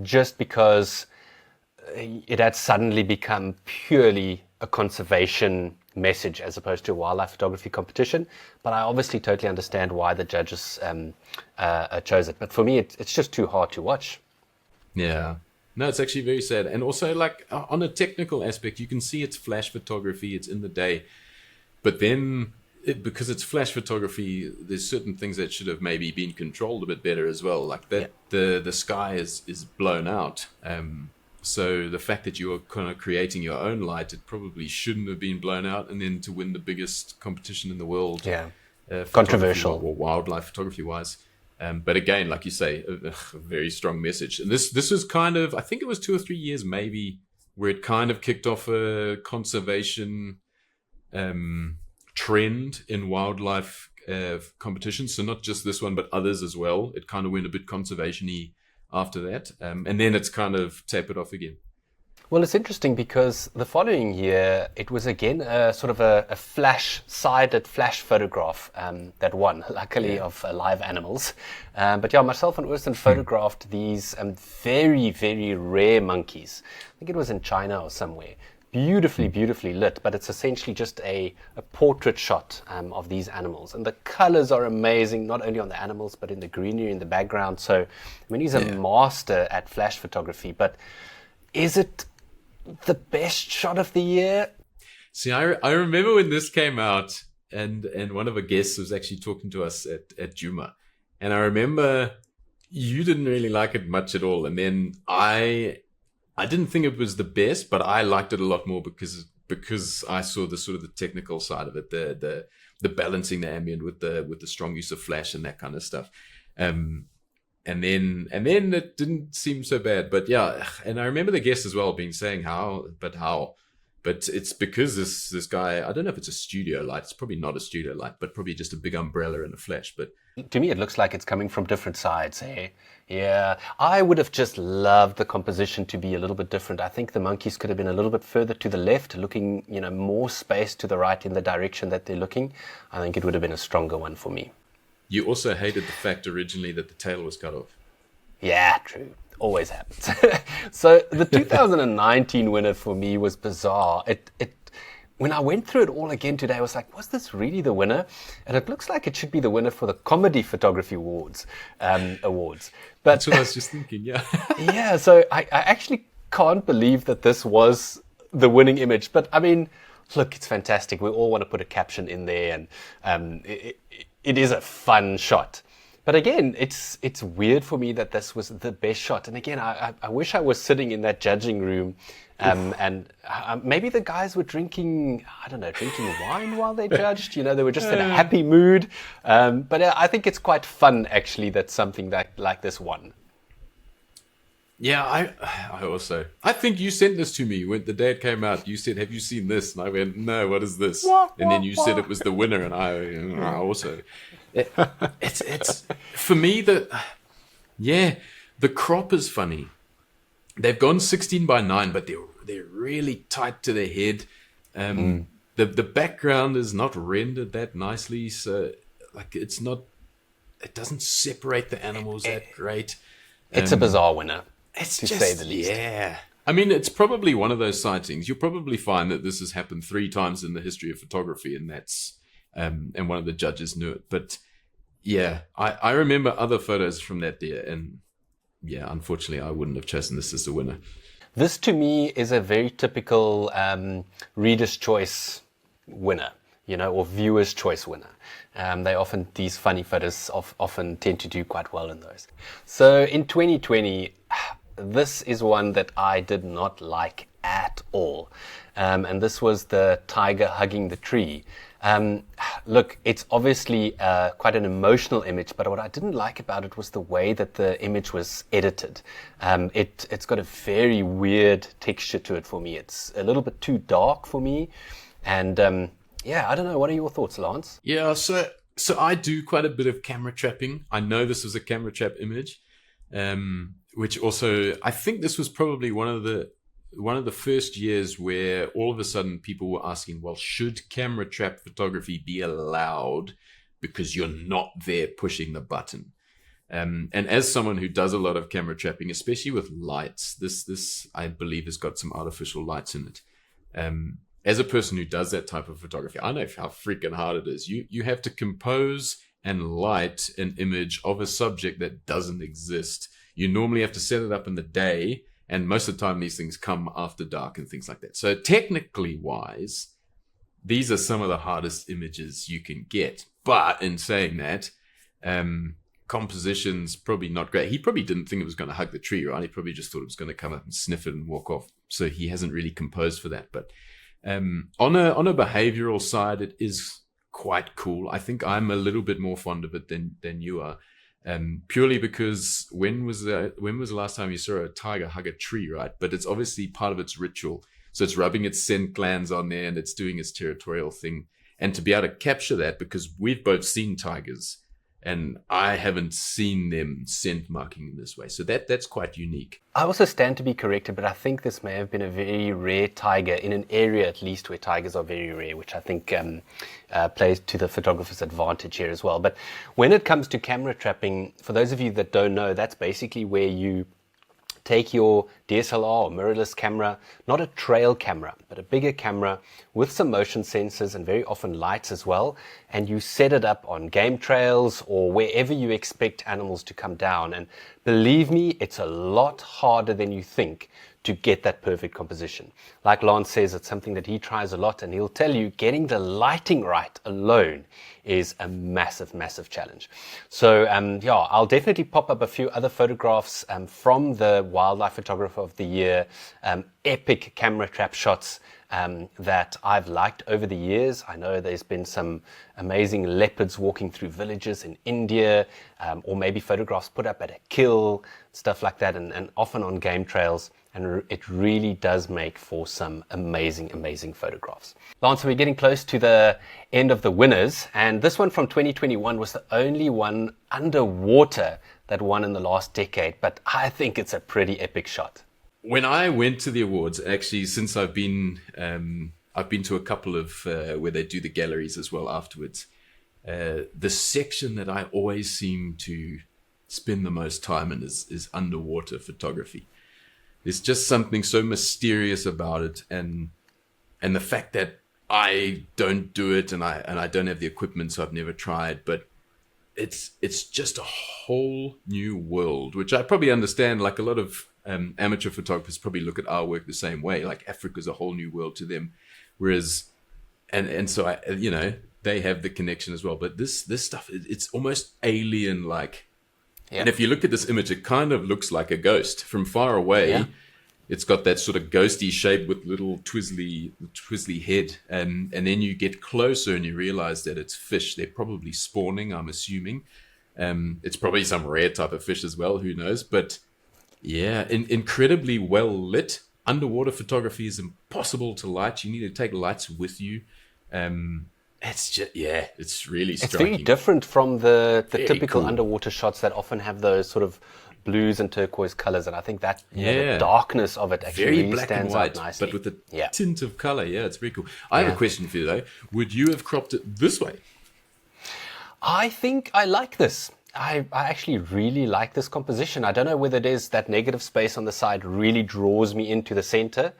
just because it had suddenly become purely a conservation message as opposed to a wildlife photography competition. But I obviously totally understand why the judges chose it. But for me, it's just too hard to watch.
Yeah. No, it's actually very sad. And also, like, on a technical aspect, you can see it's flash photography, it's in the day. But then, because it's flash photography, there's certain things that should have maybe been controlled a bit better as well. Like that, the sky is blown out. So the fact that you're kind of creating your own light, it probably shouldn't have been blown out. And then to win the biggest competition in the world.
Yeah. Controversial.
Or wildlife photography-wise. But again, like you say, a very strong message. And this was kind of, I think it was 2 or 3 years maybe, where it kind of kicked off a conservation trend in wildlife competitions. So not just this one, but others as well. It kind of went a bit conservation-y after that. And then it's kind of tapered off again.
Well, it's interesting because the following year, it was again sort of a flash-sided flash photograph that won, luckily, of live animals. But yeah, myself and Øystein photographed these very, very rare monkeys. I think it was in China or somewhere. Beautifully lit, but it's essentially just a portrait shot of these animals. And the colors are amazing, not only on the animals, but in the greenery in the background. So, I mean, he's a master at flash photography, but is it the best shot of the year?
See, I remember when this came out, and one of the guests was actually talking to us at Juma, and I remember you didn't really like it much at all, and then I didn't think it was the best, but I liked it a lot more because I saw the sort of the technical side of it, the balancing the ambient with the strong use of flash and that kind of stuff. And then it didn't seem so bad. But yeah, and I remember the guest as well saying how. But it's because this guy, I don't know if it's a studio light. It's probably not a studio light, but probably just a big umbrella and a flash. But
to me, it looks like it's coming from different sides. Eh? Yeah, I would have just loved the composition to be a little bit different. I think the monkeys could have been a little bit further to the left, looking, more space to the right in the direction that they're looking. I think it would have been a stronger one for me.
You also hated the fact originally that the tail was cut off.
Yeah, true. Always happens. So the 2019 winner for me was bizarre. When I went through it all again today, I was like, was this really the winner? And it looks like it should be the winner for the Comedy Photography Awards. But
that's what I was just thinking, yeah.
Yeah, so I actually can't believe that this was the winning image. But I mean, look, it's fantastic. We all want to put a caption in there, and it is a fun shot. But again, it's weird for me that this was the best shot. And again, I wish I was sitting in that judging room, and maybe the guys were drinking wine while they judged. They were just in a happy mood. But I think it's quite fun, actually, that something like this won.
Yeah, I think you sent this to me when the day it came out. You said, "Have you seen this?" And I went, "No, what is this?" And then you said it was the winner, and I also. It's for me the crop is funny. They've gone 16:9, but they're really tight to their head. The background is not rendered that nicely, so like it doesn't separate the animals that great.
It's a bizarre winner.
It's
to
just,
say the least.
Yeah. I mean, it's probably one of those sightings. You'll probably find that this has happened 3 times in the history of photography, and that's and one of the judges knew it. But yeah, I remember other photos from that year, and yeah, unfortunately, I wouldn't have chosen this as the winner.
This to me is a very typical Reader's Choice winner, or viewer's choice winner. These funny photos often tend to do quite well in those. So in 2020, this is one that I did not like at all. And this was the tiger hugging the tree. Look, it's obviously quite an emotional image, but what I didn't like about it was the way that the image was edited. It's got a very weird texture to it for me. It's a little bit too dark for me. And I don't know. What are your thoughts, Lance?
Yeah, so I do quite a bit of camera trapping. I know this was a camera trap image, which also, I think this was probably one of the first years where all of a sudden people were asking, well, should camera trap photography be allowed because you're not there pushing the button? And as someone who does a lot of camera trapping, especially with lights, this I believe has got some artificial lights in it. As a person who does that type of photography, I know how freaking hard it is. You have to compose and light an image of a subject that doesn't exist. You normally have to set it up in the day, and most of the time these things come after dark and things like that. So technically wise, these are some of the hardest images you can get. But in saying that, composition's probably not great. He probably didn't think it was going to hug the tree, right? He probably just thought it was going to come up and sniff it and walk off. So he hasn't really composed for that. But on a behavioral side, it is quite cool. I think I'm a little bit more fond of it than you are. Purely because when was the last time you saw a tiger hug a tree, right? But it's obviously part of its ritual. So it's rubbing its scent glands on there and it's doing its territorial thing. And to be able to capture that, because we've both seen tigers and I haven't seen them scent marking in this way. So that's quite unique.
I also stand to be corrected, but I think this may have been a very rare tiger in an area at least where tigers are very rare, which I think plays to the photographer's advantage here as well. But when it comes to camera trapping, for those of you that don't know, that's basically where you take your DSLR or mirrorless camera, not a trail camera, but a bigger camera with some motion sensors and very often lights as well, and you set it up on game trails or wherever you expect animals to come down. And believe me, it's a lot harder than you think to get that perfect composition. Like Lance says, it's something that he tries a lot, and he'll tell you getting the lighting right alone is a massive, massive challenge. So I'll definitely pop up a few other photographs from the Wildlife Photographer of the Year, epic camera trap shots that I've liked over the years. I know there's been some amazing leopards walking through villages in India, or maybe photographs put up at a kill, stuff like that, and often on game trails. And it really does make for some amazing, amazing photographs. Lance, we're getting close to the end of the winners. And this one from 2021 was the only one underwater that won in the last decade. But I think it's a pretty epic shot.
When I went to the awards, actually, since I've been to a couple of where they do the galleries as well afterwards, the section that I always seem to spend the most time in is underwater photography. There's just something so mysterious about it, and the fact that I don't do it and I don't have the equipment, so I've never tried, but it's just a whole new world, which I probably understand. Like a lot of amateur photographers probably look at our work the same way. Like Africa's a whole new world to them, whereas and so they have the connection as well. But this stuff, it's almost alien like. Yeah. And if you look at this image, it kind of looks like a ghost from far away. Yeah. It's got that sort of ghosty shape with little twizzly head. And then you get closer and you realize that it's fish. They're probably spawning, I'm assuming. It's probably some rare type of fish as well. Who knows? But yeah, incredibly well lit. Underwater photography is impossible to light. You need to take lights with you. It's just, it's really striking.
It's very different from the typical
cool
underwater shots that often have those sort of blues and turquoise colors, and I think that the darkness of it actually
very
really
black
stands
and white,
out nicely.
but with the tint of color. Yeah, it's very cool. I have a question for you though. Would you have cropped it this way?
I think I like this. I actually really like this composition. I don't know whether it is that negative space on the side really draws me into the center.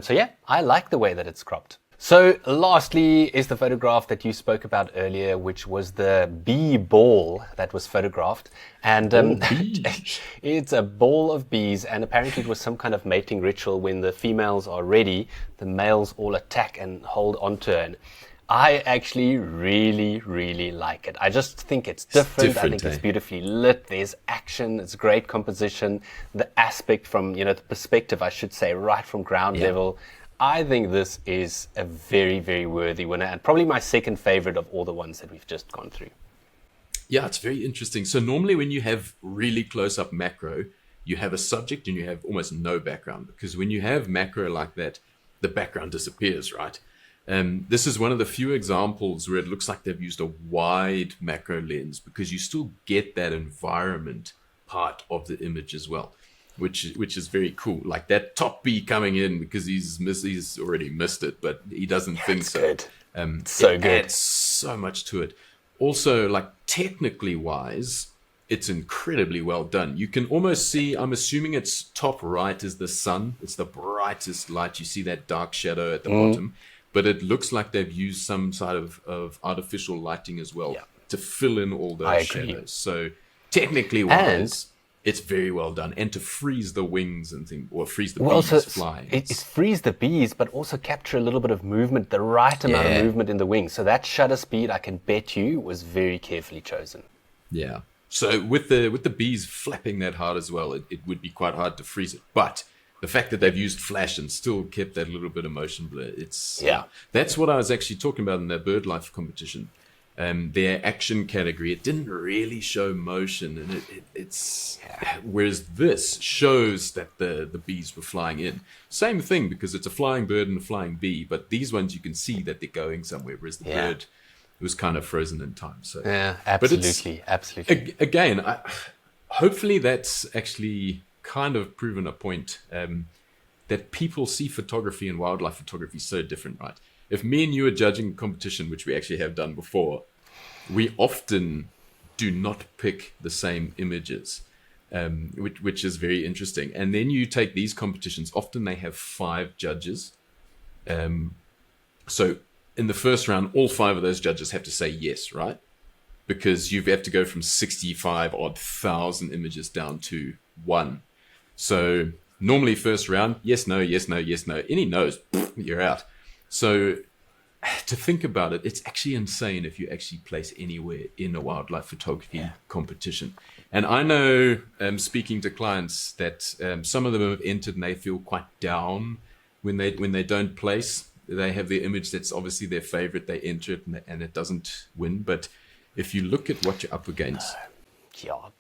So I like the way that it's cropped. So lastly is the photograph that you spoke about earlier, which was the bee ball that was photographed. And
Bees.
it's a ball of bees, and apparently it was some kind of mating ritual. When the females are ready, the males all attack and hold onto her. And I actually really, really like it. I just think it's different. I think it's beautifully lit. There's action. It's great composition. The aspect from, the perspective, I should say, right from ground level. I think this is a very, very worthy winner, and probably my second favorite of all the ones that we've just gone through.
Yeah, it's very interesting. So normally when you have really close-up macro, you have a subject and you have almost no background, because when you have macro like that, the background disappears, right? This is one of the few examples where it looks like they've used a wide macro lens, because you still get that environment part of the image as well, which is very cool. Like that top bee coming in, because he's already missed it, but he doesn't think so.
Good.
It adds so much to it. Also, like technically wise, it's incredibly well done. You can almost see, I'm assuming it's top right is the sun. It's the brightest light. You see that dark shadow at the bottom. But it looks like they've used some sort of artificial lighting as well to fill in all those shadows. So technically wise, it's very well done. And to freeze the wings and things, or freeze the bees flying.
It freeze the bees, but also capture a little bit of movement, the right amount of movement in the wings. So that shutter speed, I can bet you, was very carefully chosen.
Yeah. So with the bees flapping that hard as well, it would be quite hard to freeze it. But the fact that they've used flash and still kept that little bit of motion blur, that's what I was actually talking about in the Birdlife competition. Their action category, it didn't really show motion, and whereas this shows that the bees were flying in. Same thing, because it's a flying bird and a flying bee, but these ones you can see that they're going somewhere, whereas the bird was kind of frozen in time. So
absolutely.
Again, hopefully that's actually kind of proven a point that people see photography and wildlife photography so different, right? If me and you are judging a competition, which we actually have done before, we often do not pick the same images, which is very interesting. And then you take these competitions, often they have 5 judges. So in the first round, all 5 of those judges have to say yes, right? Because you have to go from 65 odd thousand images down to 1. So normally first round, yes, no, yes, no, yes, no. Any no's, you're out. So to think about it, it's actually insane if you actually place anywhere in a wildlife photography competition. And I know, speaking to clients, that some of them have entered and they feel quite down when they don't place. They have their image that's obviously their favorite. They enter it and it doesn't win. But if you look at what you're up against,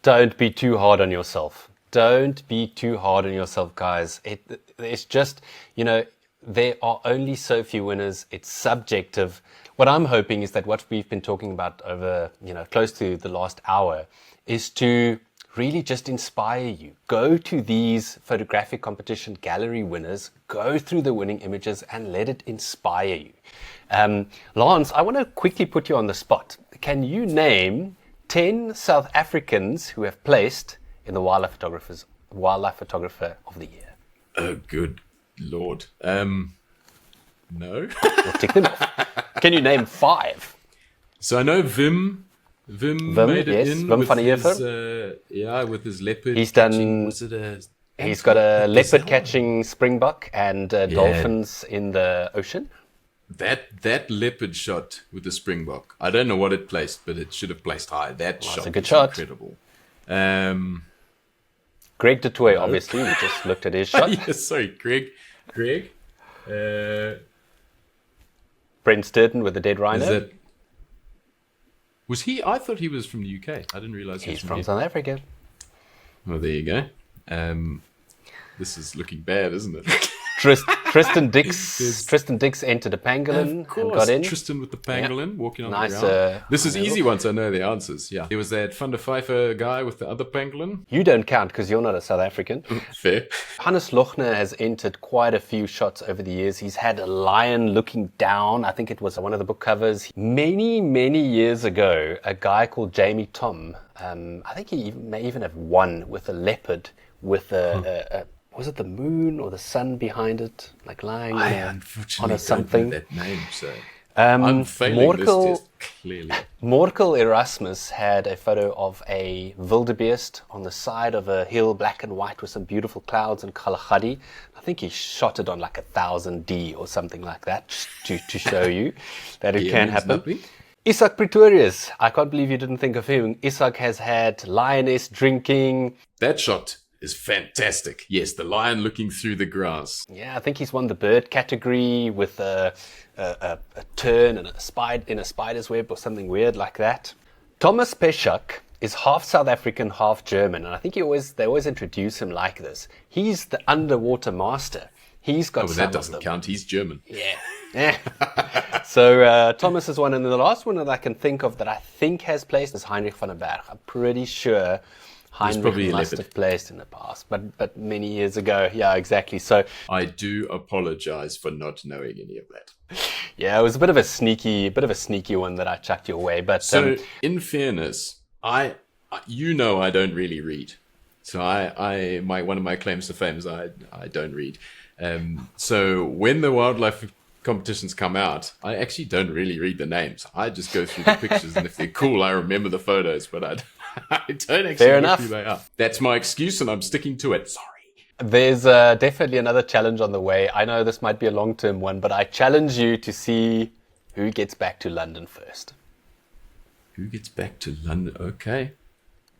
don't be too hard on yourself. Don't be too hard on yourself, guys. It's just, there are only so few winners. It's subjective. What I'm hoping is that what we've been talking about over, close to the last hour is to really just inspire you. Go to these photographic competition gallery winners, go through the winning images and let it inspire you. Lance, I want to quickly put you on the spot. Can you name 10 South Africans who have placed in the Wildlife Photographer of the Year?
Oh, good Lord. No.
We'll tick them off. Can you name 5?
So I know Wim made it in
Wim
with
van
his, with his leopard.
He's
catching,
done. He's got a leopard catching springbok and dolphins in the ocean.
That leopard shot with the springbok, I don't know what it placed, but it should have placed high. That shot
a good
was
shot.
Incredible.
Greg Detoy, obviously, we just looked at his shot.
Yes, sorry, Greg.
Brent Sturton with the dead rhino.
Was he? I thought he was from the UK. I didn't realize
he's from South Africa.
Well, there you go. This is looking bad, isn't it?
Tristan Dix entered a pangolin and got in.
Tristan with the pangolin walking on the ground. This is easy once I know the answers. Yeah, there was that Van der Pfeiffer guy with the other pangolin.
You don't count because you're not a South African.
Fair.
Hannes Lochner has entered quite a few shots over the years. He's had a lion looking down. I think it was one of the book covers. Many years ago, a guy called Jamie Tom, I think he may even have won with a leopard with was it the moon or the sun behind it, like lying
I
on
unfortunately
a something?
don't know that name, so I'm failing
Morkel,
this test clearly.
Morkel Erasmus had a photo of a wildebeest on the side of a hill, black and white, with some beautiful clouds and Kalahari. I think he shot it on like 1000D or something like that, just to show you that it can happen.
Nothing.
Isak Pretorius, I can't believe you didn't think of him. Isak has had lioness drinking.
That shot is fantastic. Yes, the lion looking through the grass.
Yeah, I think he's won the bird category with a tern and in a spider's web or something weird like that. Thomas Peshak is half South African, half German, and I think they always introduce him like this. He's the underwater master. He's got some
that doesn't count. He's German.
Yeah. So Thomas is one, and the last one that I can think of that I think has placed is Heinrich van den Berg. I'm pretty sure Heinrich must have placed in the past, but many years ago. Yeah, exactly. So
I do apologize for not knowing any of that.
Yeah, it was a bit of a sneaky one that I chucked your way. But
so, in fairness, I don't really read. So one of my claims to fame is I don't read. So when the wildlife competitions come out, I actually don't really read the names. I just go through the pictures, and if they're cool, I remember the photos, but I don't actually know who they are. That's my excuse, and I'm sticking to it. Sorry.
There's definitely another challenge on the way. I know this might be a long-term one, but I challenge you to see who gets back to London first.
Who gets back to London? Okay.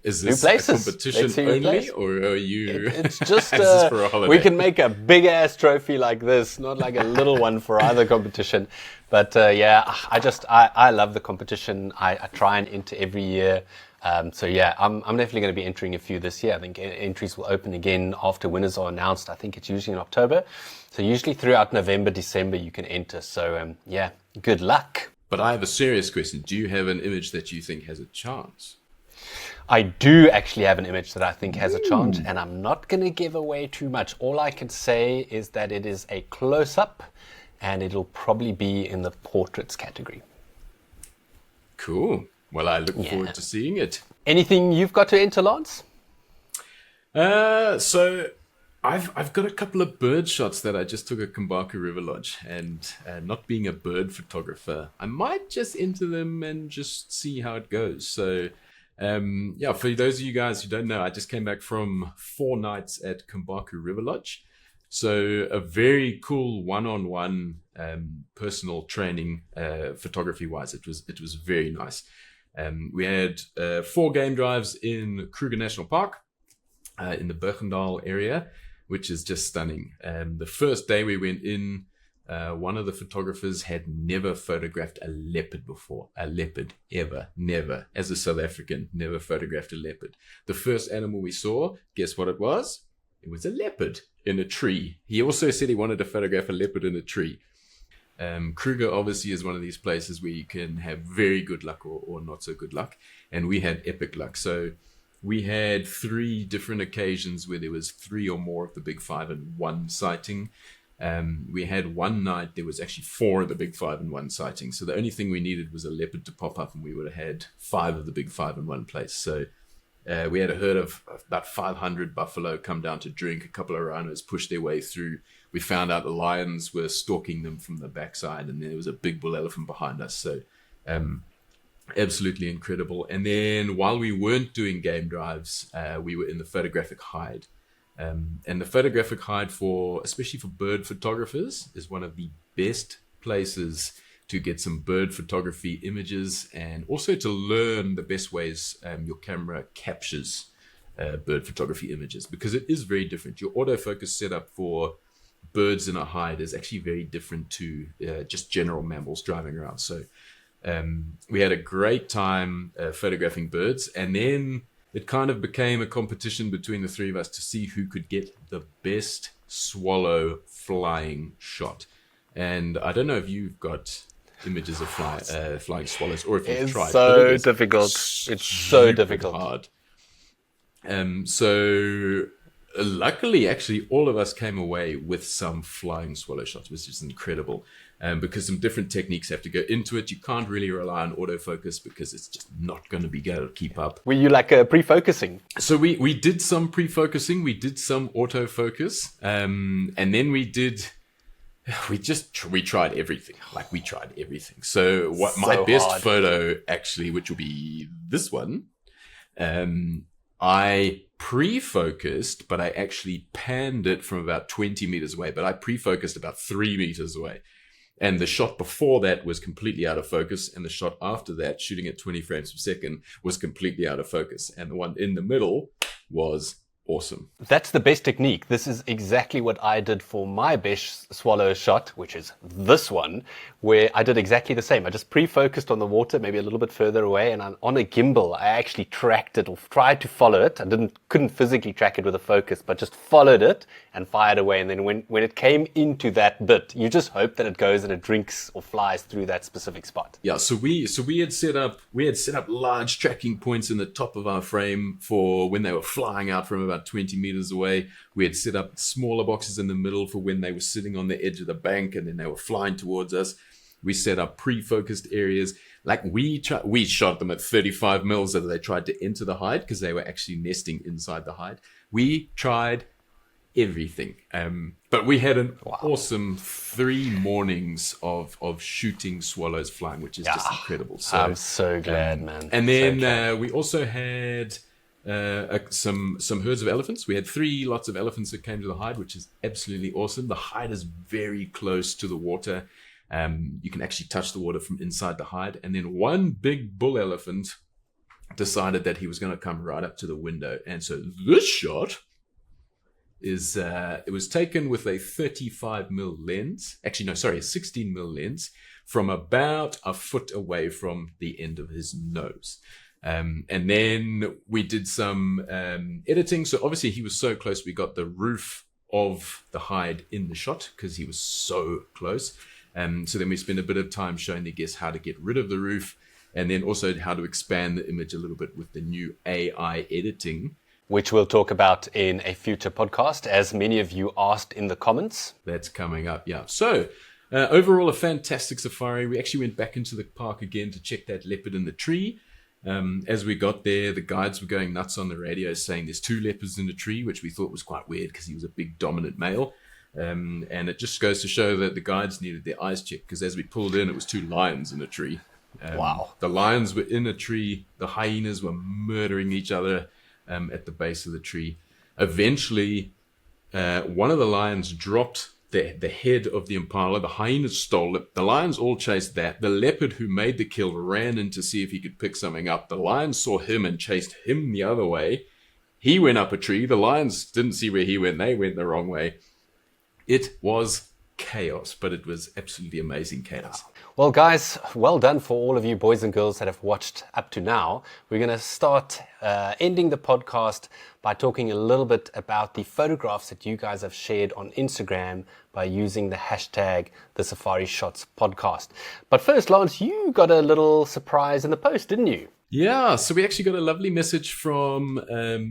Is
New
this
places.
a competition only, or are you...
It's just
is this for a holiday?
We can make a big-ass trophy like this, not like a little one for either competition. But I love the competition. I try and enter every year. I'm definitely going to be entering a few this year. I think entries will open again after winners are announced. I think it's usually in October. So usually throughout November, December, you can enter. So good luck.
But I have a serious question. Do you have an image that you think has a chance?
I do actually have an image that I think has a chance, and I'm not going to give away too much. All I can say is that it is a close-up, and it'll probably be in the portraits category.
Cool. Well, I look forward to seeing it.
Anything you've got to enter, Lance?
So I've got a couple of bird shots that I just took at Kombaku River Lodge, and not being a bird photographer, I might just enter them and just see how it goes. So for those of you guys who don't know, I just came back from 4 nights at Kombaku River Lodge. So a very cool one-on-one personal training photography-wise. It was very nice. We had 4 game drives in Kruger National Park in the Bergendal area, which is just stunning. The first day we went in, one of the photographers had never photographed a leopard before. A leopard, ever, never. As a South African, never photographed a leopard. The first animal we saw, guess what it was? It was a leopard in a tree. He also said he wanted to photograph a leopard in a tree. Kruger obviously is one of these places where you can have very good luck or not so good luck. And we had epic luck. So we had 3 different occasions where there was 3 or more of the big 5 in one sighting. We had one night there was actually 4 of the big 5 in one sighting. So the only thing we needed was a leopard to pop up, and we would have had 5 of the big 5 in one place. So we had a herd of about 500 buffalo come down to drink. A couple of rhinos pushed their way through. We found out the lions were stalking them from the backside, and there was a big bull elephant behind us. So absolutely incredible. And then while we weren't doing game drives, we were in the photographic hide. And the photographic hide, especially for bird photographers, is one of the best places to get some bird photography images, and also to learn the best ways your camera captures bird photography images, because it is very different. Your autofocus setup for birds in a hide is actually very different to just general mammals driving around. So we had a great time photographing birds, and then it kind of became a competition between the 3 of us to see who could get the best swallow flying shot. And I don't know if you've got images of flying swallows, or if you've tried.
It's so difficult. It's so difficult.
Hard. So luckily, actually, all of us came away with some flying swallow shots, which is incredible. Because some different techniques have to go into it. You can't really rely on autofocus because it's just not going to be able to keep up.
Were you like pre-focusing?
So we did some pre-focusing, we did some autofocus, and then we tried everything. Like we tried everything. So my best photo actually, which will be this one, I pre-focused, but I actually panned it from about 20 meters away, but I pre-focused about 3 meters away. And the shot before that was completely out of focus. And the shot after that, shooting at 20 frames per second, was completely out of focus. And the one in the middle was awesome.
That's the best technique. This is exactly what I did for my best swallow shot, which is this one, where I did exactly the same. I just pre-focused on the water, maybe a little bit further away, and on a gimbal, I actually tracked it or tried to follow it. I couldn't physically track it with a focus, but just followed it and fired away. And then when it came into that bit, you just hope that it goes and it drinks or flies through that specific spot.
Yeah, so we had set up large tracking points in the top of our frame for when they were flying out from about 20 meters away. We had set up smaller boxes in the middle for when they were sitting on the edge of the bank and then they were flying towards us. We set up pre-focused areas. Like we shot them at 35 mils as they tried to enter the hide because they were actually nesting inside the hide. We tried everything. But we had an awesome 3 mornings of shooting swallows flying, which is just incredible. So
I'm so glad, man.
And then we also had some herds of elephants. We had 3 lots of elephants that came to the hide, which is absolutely awesome. The hide is very close to the water. You can actually touch the water from inside the hide. And then one big bull elephant decided that he was going to come right up to the window. And so this shot is it was taken with a 35mm lens. Actually, no, sorry, a 16mm lens from about a foot away from the end of his nose. And then we did some editing. So obviously he was so close, we got the roof of the hide in the shot because he was so close. So then we spent a bit of time showing the guests how to get rid of the roof and then also how to expand the image a little bit with the new AI editing.
Which we'll talk about in a future podcast, as many of you asked in the comments.
That's coming up, yeah. So overall, a fantastic safari. We actually went back into the park again to check that leopard in the tree. As we got there, the guides were going nuts on the radio saying there's 2 leopards in the tree, which we thought was quite weird because he was a big dominant male. And it just goes to show that the guides needed their eyes checked because as we pulled in, it was 2 lions in a tree.
Wow.
The lions were in a tree. The hyenas were murdering each other at the base of the tree. Eventually, one of the lions dropped the head of the impala. The hyenas stole it. The lions all chased that. The leopard who made the kill ran in to see if he could pick something up. The lions saw him and chased him the other way. He went up a tree. The lions didn't see where he went. They went the wrong way. It was chaos, but it was absolutely amazing chaos.
Well, guys, well done for all of you boys and girls that have watched up to now. We're going to start ending the podcast by talking a little bit about the photographs that you guys have shared on Instagram by using the hashtag the Safari Shots podcast. But first, Lance, you got a little surprise in the post, didn't you?
Yeah, so we actually got a lovely message from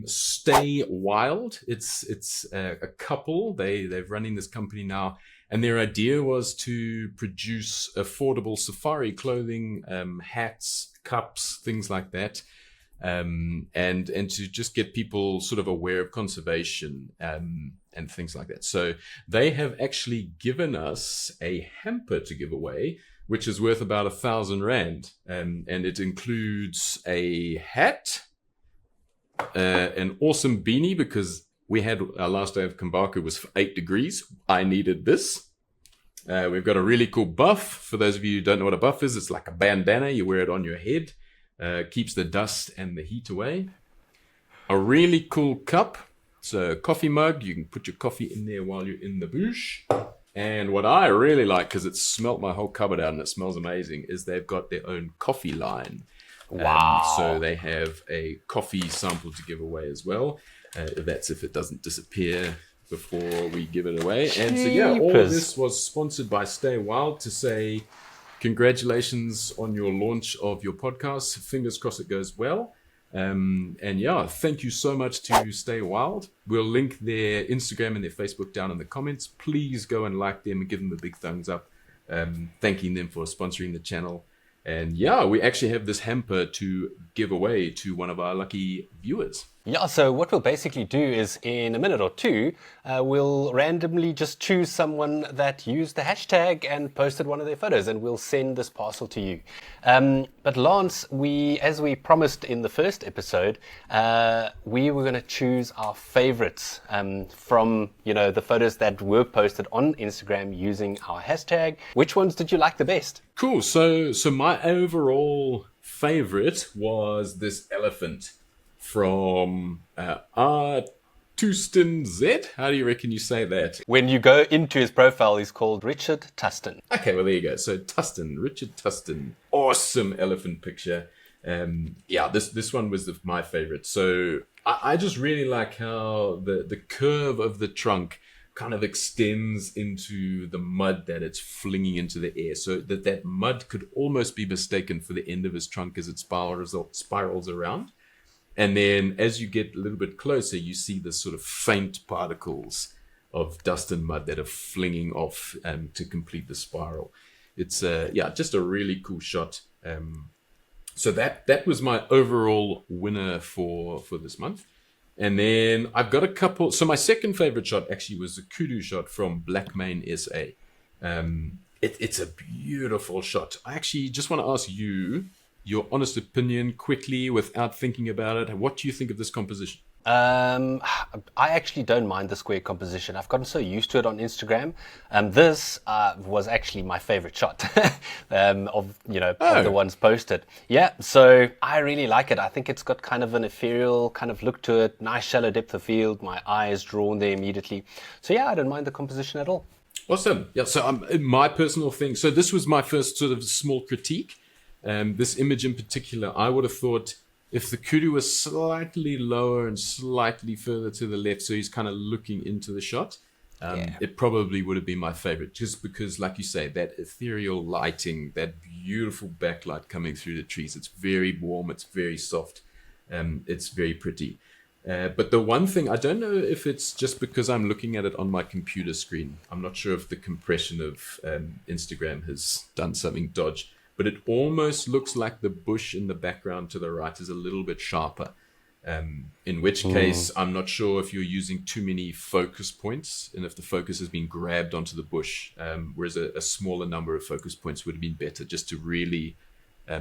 Stay Wild. It's a couple. They're running this company now. And their idea was to produce affordable safari clothing, hats, cups, things like that, and to just get people sort of aware of conservation and things like that. So they have actually given us a hamper to give away, which is worth about 1,000 Rand, and it includes a hat, an awesome beanie because we had our last day of Kombaku was 8 degrees. I needed this. We've got a really cool buff. For those of you who don't know what a buff is, it's like a bandana. You wear it on your head. Keeps the dust and the heat away. A really cool cup. It's a coffee mug. You can put your coffee in there while you're in the bush. And what I really like, because it smelt my whole cupboard out and it smells amazing, is they've got their own coffee line.
Wow.
So they have a coffee sample to give away as well. That's if it doesn't disappear before we give it away. And so, yeah, all of this was sponsored by Stay Wild to say congratulations on your launch of your podcast. Fingers crossed it goes well. And yeah, thank you so much to Stay Wild. We'll link their Instagram and their Facebook down in the comments. Please go and like them and give them a big thumbs up. Thanking them for sponsoring the channel. And yeah, we actually have this hamper to give away to one of our lucky viewers.
Yeah, so what we'll basically do is in a minute or two, we'll randomly just choose someone that used the hashtag and posted one of their photos, and we'll send this parcel to you. But Lance, as we promised in the first episode, we were going to choose our favorites from, the photos that were posted on Instagram using our hashtag. Which ones did you like the best?
Cool. So my overall favorite was this elephant from Tustin Z. How do you reckon you say that?
When you go into his profile, he's called Richard Tustin.
Okay, well, there you go. So Richard Tustin. Awesome elephant picture. This one was my favorite. So I just really like how the curve of the trunk kind of extends into the mud that it's flinging into the air. So that mud could almost be mistaken for the end of his trunk as it spirals around. And then as you get a little bit closer, you see the sort of faint particles of dust and mud that are flinging off to complete the spiral. It's just a really cool shot. So that was my overall winner for this month. And then I've got a couple. So my second favorite shot actually was the kudu shot from Blackmane SA. It's a beautiful shot. I actually just want to ask you your honest opinion quickly without thinking about it. What do you think of this composition?
I actually don't mind the square composition. I've gotten so used to it on Instagram. This was actually my favorite shot of the ones posted. Yeah, so I really like it. I think it's got kind of an ethereal kind of look to it. Nice shallow depth of field. My eye is drawn there immediately. So yeah, I don't mind the composition at all.
Awesome. Yeah, so my personal thing. So this was my first sort of small critique. This image in particular, I would have thought if the kudu was slightly lower and slightly further to the left, so he's kind of looking into the shot, it probably would have been my favorite, just because, like you say, that ethereal lighting, that beautiful backlight coming through the trees, it's very warm, it's very soft, it's very pretty. But the one thing, I don't know if it's just because I'm looking at it on my computer screen. I'm not sure if the compression of Instagram has done something dodgy. But it almost looks like the bush in the background to the right is a little bit sharper. In which case, I'm not sure if you're using too many focus points and if the focus has been grabbed onto the bush, whereas a smaller number of focus points would have been better just to really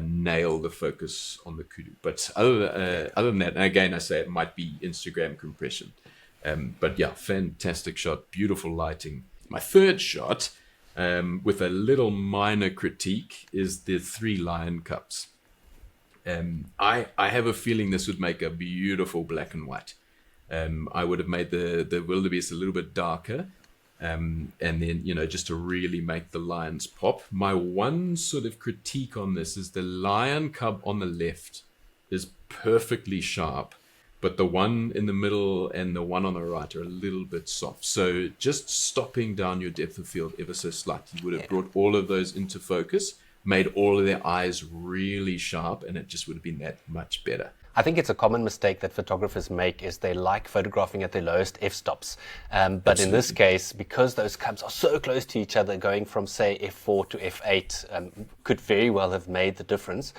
nail the focus on the kudu. But other than that, and again, I say it might be Instagram compression. But yeah, fantastic shot, beautiful lighting. My third shot, with a little minor critique, is the 3 lion cubs. I have a feeling this would make a beautiful black and white. I would have made the wildebeest a little bit darker, and then just to really make the lions pop. My one sort of critique on this is the lion cub on the left is perfectly sharp, but the one in the middle and the one on the right are a little bit soft. So just stopping down your depth of field ever so slightly would have brought all of those into focus, made all of their eyes really sharp, and it just would have been that much better.
I think it's a common mistake that photographers make is they like photographing at their lowest f-stops. But in this case, because those cubs are so close to each other, going from, say, f4 to f8 could very well have made the difference.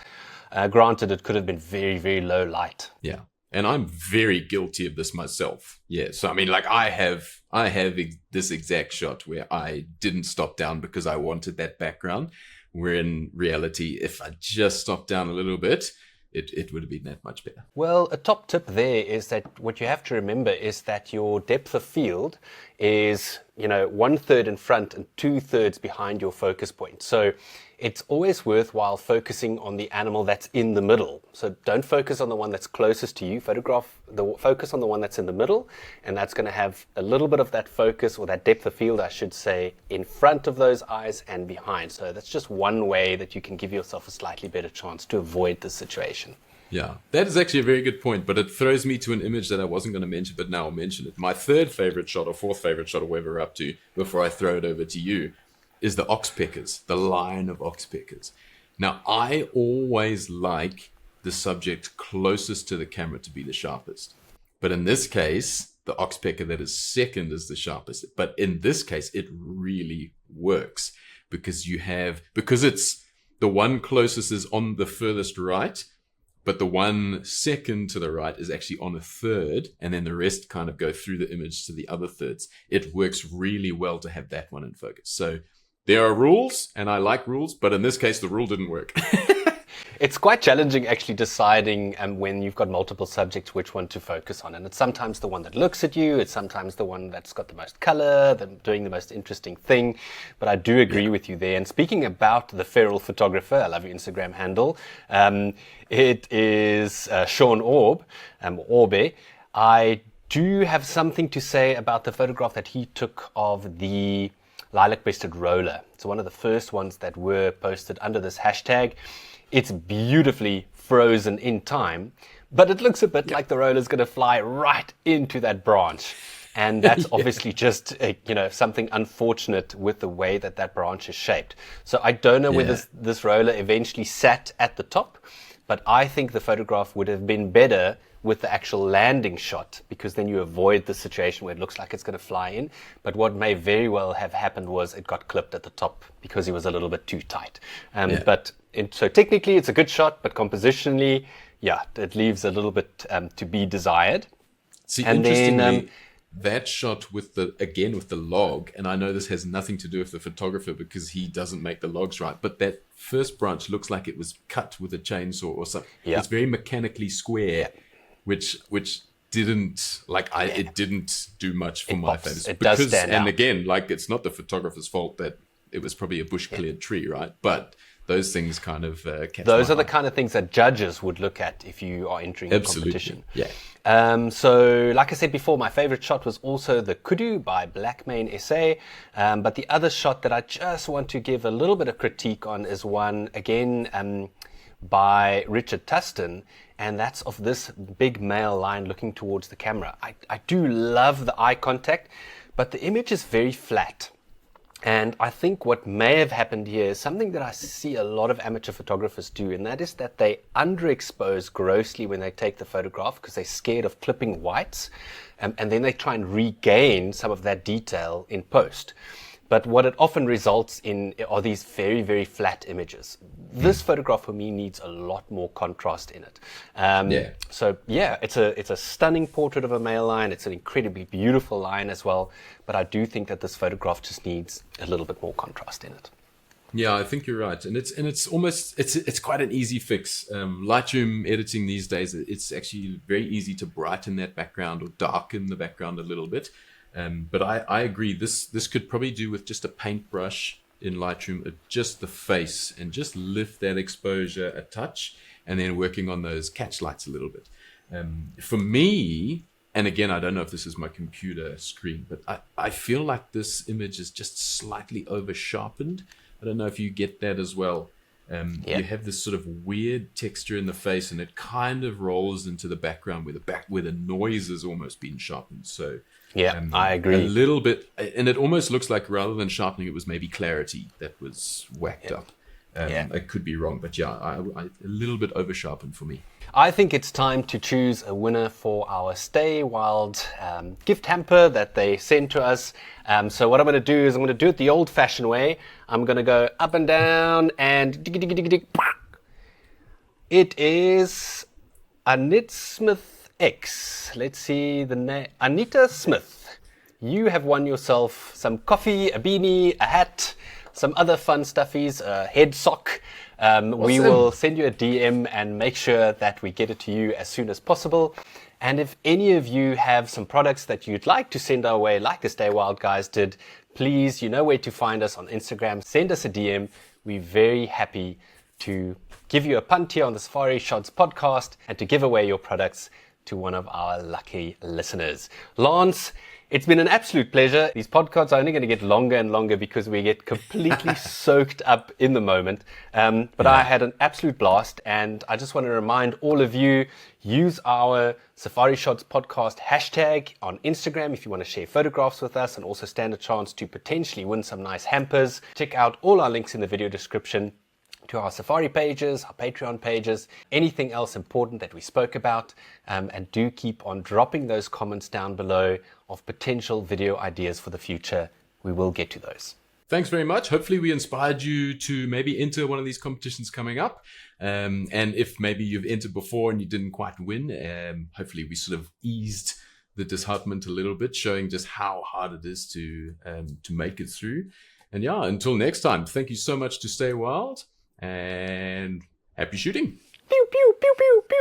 Granted, it could have been very, very low light.
Yeah. And I'm very guilty of this myself. Yeah. So, I mean, like I have this exact shot where I didn't stop down because I wanted that background, where in reality, if I just stopped down a little bit, it would have been that much better.
Well, a top tip there is that what you have to remember is that your depth of field is, 1/3 in front and 2/3 behind your focus point. So it's always worthwhile focusing on the animal that's in the middle. So don't focus on the one that's closest to you. Focus on the one that's in the middle, and that's going to have a little bit of that focus, or that depth of field, I should say, in front of those eyes and behind. So that's just one way that you can give yourself a slightly better chance to avoid this situation.
Yeah, that is actually a very good point, but it throws me to an image that I wasn't going to mention, but now I'll mention it. My third favorite shot, or fourth favorite shot, or whatever we're up to, before I throw it over to you, is the oxpeckers, the line of oxpeckers. Now, I always like the subject closest to the camera to be the sharpest. But in this case, the oxpecker that is second is the sharpest. But in this case, it really works because it's the one closest is on the furthest right, but the 1 second to the right is actually on a third, and then the rest kind of go through the image to the other thirds. It works really well to have that one in focus. So there are rules, and I like rules, but in this case, the rule didn't work.
It's quite challenging actually deciding when you've got multiple subjects which one to focus on. And it's sometimes the one that looks at you, it's sometimes the one that's got the most color, doing the most interesting thing. But I do agree with you there. And speaking about the feral photographer, I love your Instagram handle. It is Sean Orbe. I do have something to say about the photograph that he took of the lilac-breasted roller. It's one of the first ones that were posted under this hashtag. It's beautifully frozen in time, but it looks a bit like the roller's going to fly right into that branch. And that's obviously just, something unfortunate with the way that branch is shaped. So I don't know whether this roller eventually sat at the top, but I think the photograph would have been better with the actual landing shot, because then you avoid the situation where it looks like it's going to fly in. But what may very well have happened was it got clipped at the top because he was a little bit too tight. So technically it's a good shot, but compositionally, it leaves a little bit to be desired.
See, and interestingly, that shot with the log, and I know this has nothing to do with the photographer because he doesn't make the logs right, but that first branch looks like it was cut with a chainsaw or something. Yeah. It's very mechanically square, which didn't it didn't do much for my face.
It does stand out.
And again, it's not the photographer's fault that it was probably a bush cleared tree, right? But those things kind of catch
those
my
are the
eye.
kind of things that judges would look at if you are entering a competition.
Yeah.
So, like I said before, my favorite shot was also the Kudu by Blackmane SA. But the other shot that I just want to give a little bit of critique on is one, again, by Richard Tustin, and that's of this big male lion looking towards the camera. I do love the eye contact, but the image is very flat. And I think what may have happened here is something that I see a lot of amateur photographers do, and that is that they underexpose grossly when they take the photograph because they're scared of clipping whites, and then they try and regain some of that detail in post. But what it often results in are these very, very flat images. This photograph for me needs a lot more contrast in it. So it's a stunning portrait of a male lion. It's an incredibly beautiful lion as well. But I do think that this photograph just needs a little bit more contrast in it.
Yeah, I think you're right, and it's quite an easy fix. Lightroom editing these days, it's actually very easy to brighten that background or darken the background a little bit. But I agree. This could probably do with just a paintbrush in Lightroom, just the face, and just lift that exposure a touch, and then working on those catch lights a little bit. For me, and again, I don't know if this is my computer screen, but I feel like this image is just slightly over sharpened. I don't know if you get that as well. You have this sort of weird texture in the face, and it kind of rolls into the background where the noise has almost been sharpened. So
I agree.
A little bit, and it almost looks like rather than sharpening, it was maybe clarity that was whacked up. I could be wrong, but a little bit over sharpened for me.
I think it's time to choose a winner for our Stay Wild gift hamper that they sent to us. So what I'm going to do is I'm going to do it the old-fashioned way. I'm going to go up and down and dig. It is Anit Smith X. Let's see the name. Anita Smith. You have won yourself some coffee, a beanie, a hat, some other fun stuffies, a head sock. We will send you a DM and make sure that we get it to you as soon as possible. And if any of you have some products that you'd like to send our way, like the Stay Wild guys did, please, you know where to find us on Instagram. Send us a DM. We're very happy to give you a punt here on the Safari Shots podcast and to give away your products to one of our lucky listeners. Lance, it's been an absolute pleasure. These podcasts are only going to get longer and longer because we get completely soaked up in the moment. But I had an absolute blast, and I just want to remind all of you, use our Safari Shots podcast hashtag on Instagram if you want to share photographs with us and also stand a chance to potentially win some nice hampers. Check out all our links in the video description. to our Safari pages, our Patreon pages, anything else important that we spoke about, and do keep on dropping those comments down below of potential video ideas for the future. We will get to those.
Thanks very much. Hopefully we inspired you to maybe enter one of these competitions coming up. And if maybe you've entered before and you didn't quite win, hopefully we sort of eased the disheartenment a little bit, showing just how hard it is to make it through. And yeah, until next time, thank you so much to Stay Wild and happy shooting.
Pew, pew, pew, pew, pew.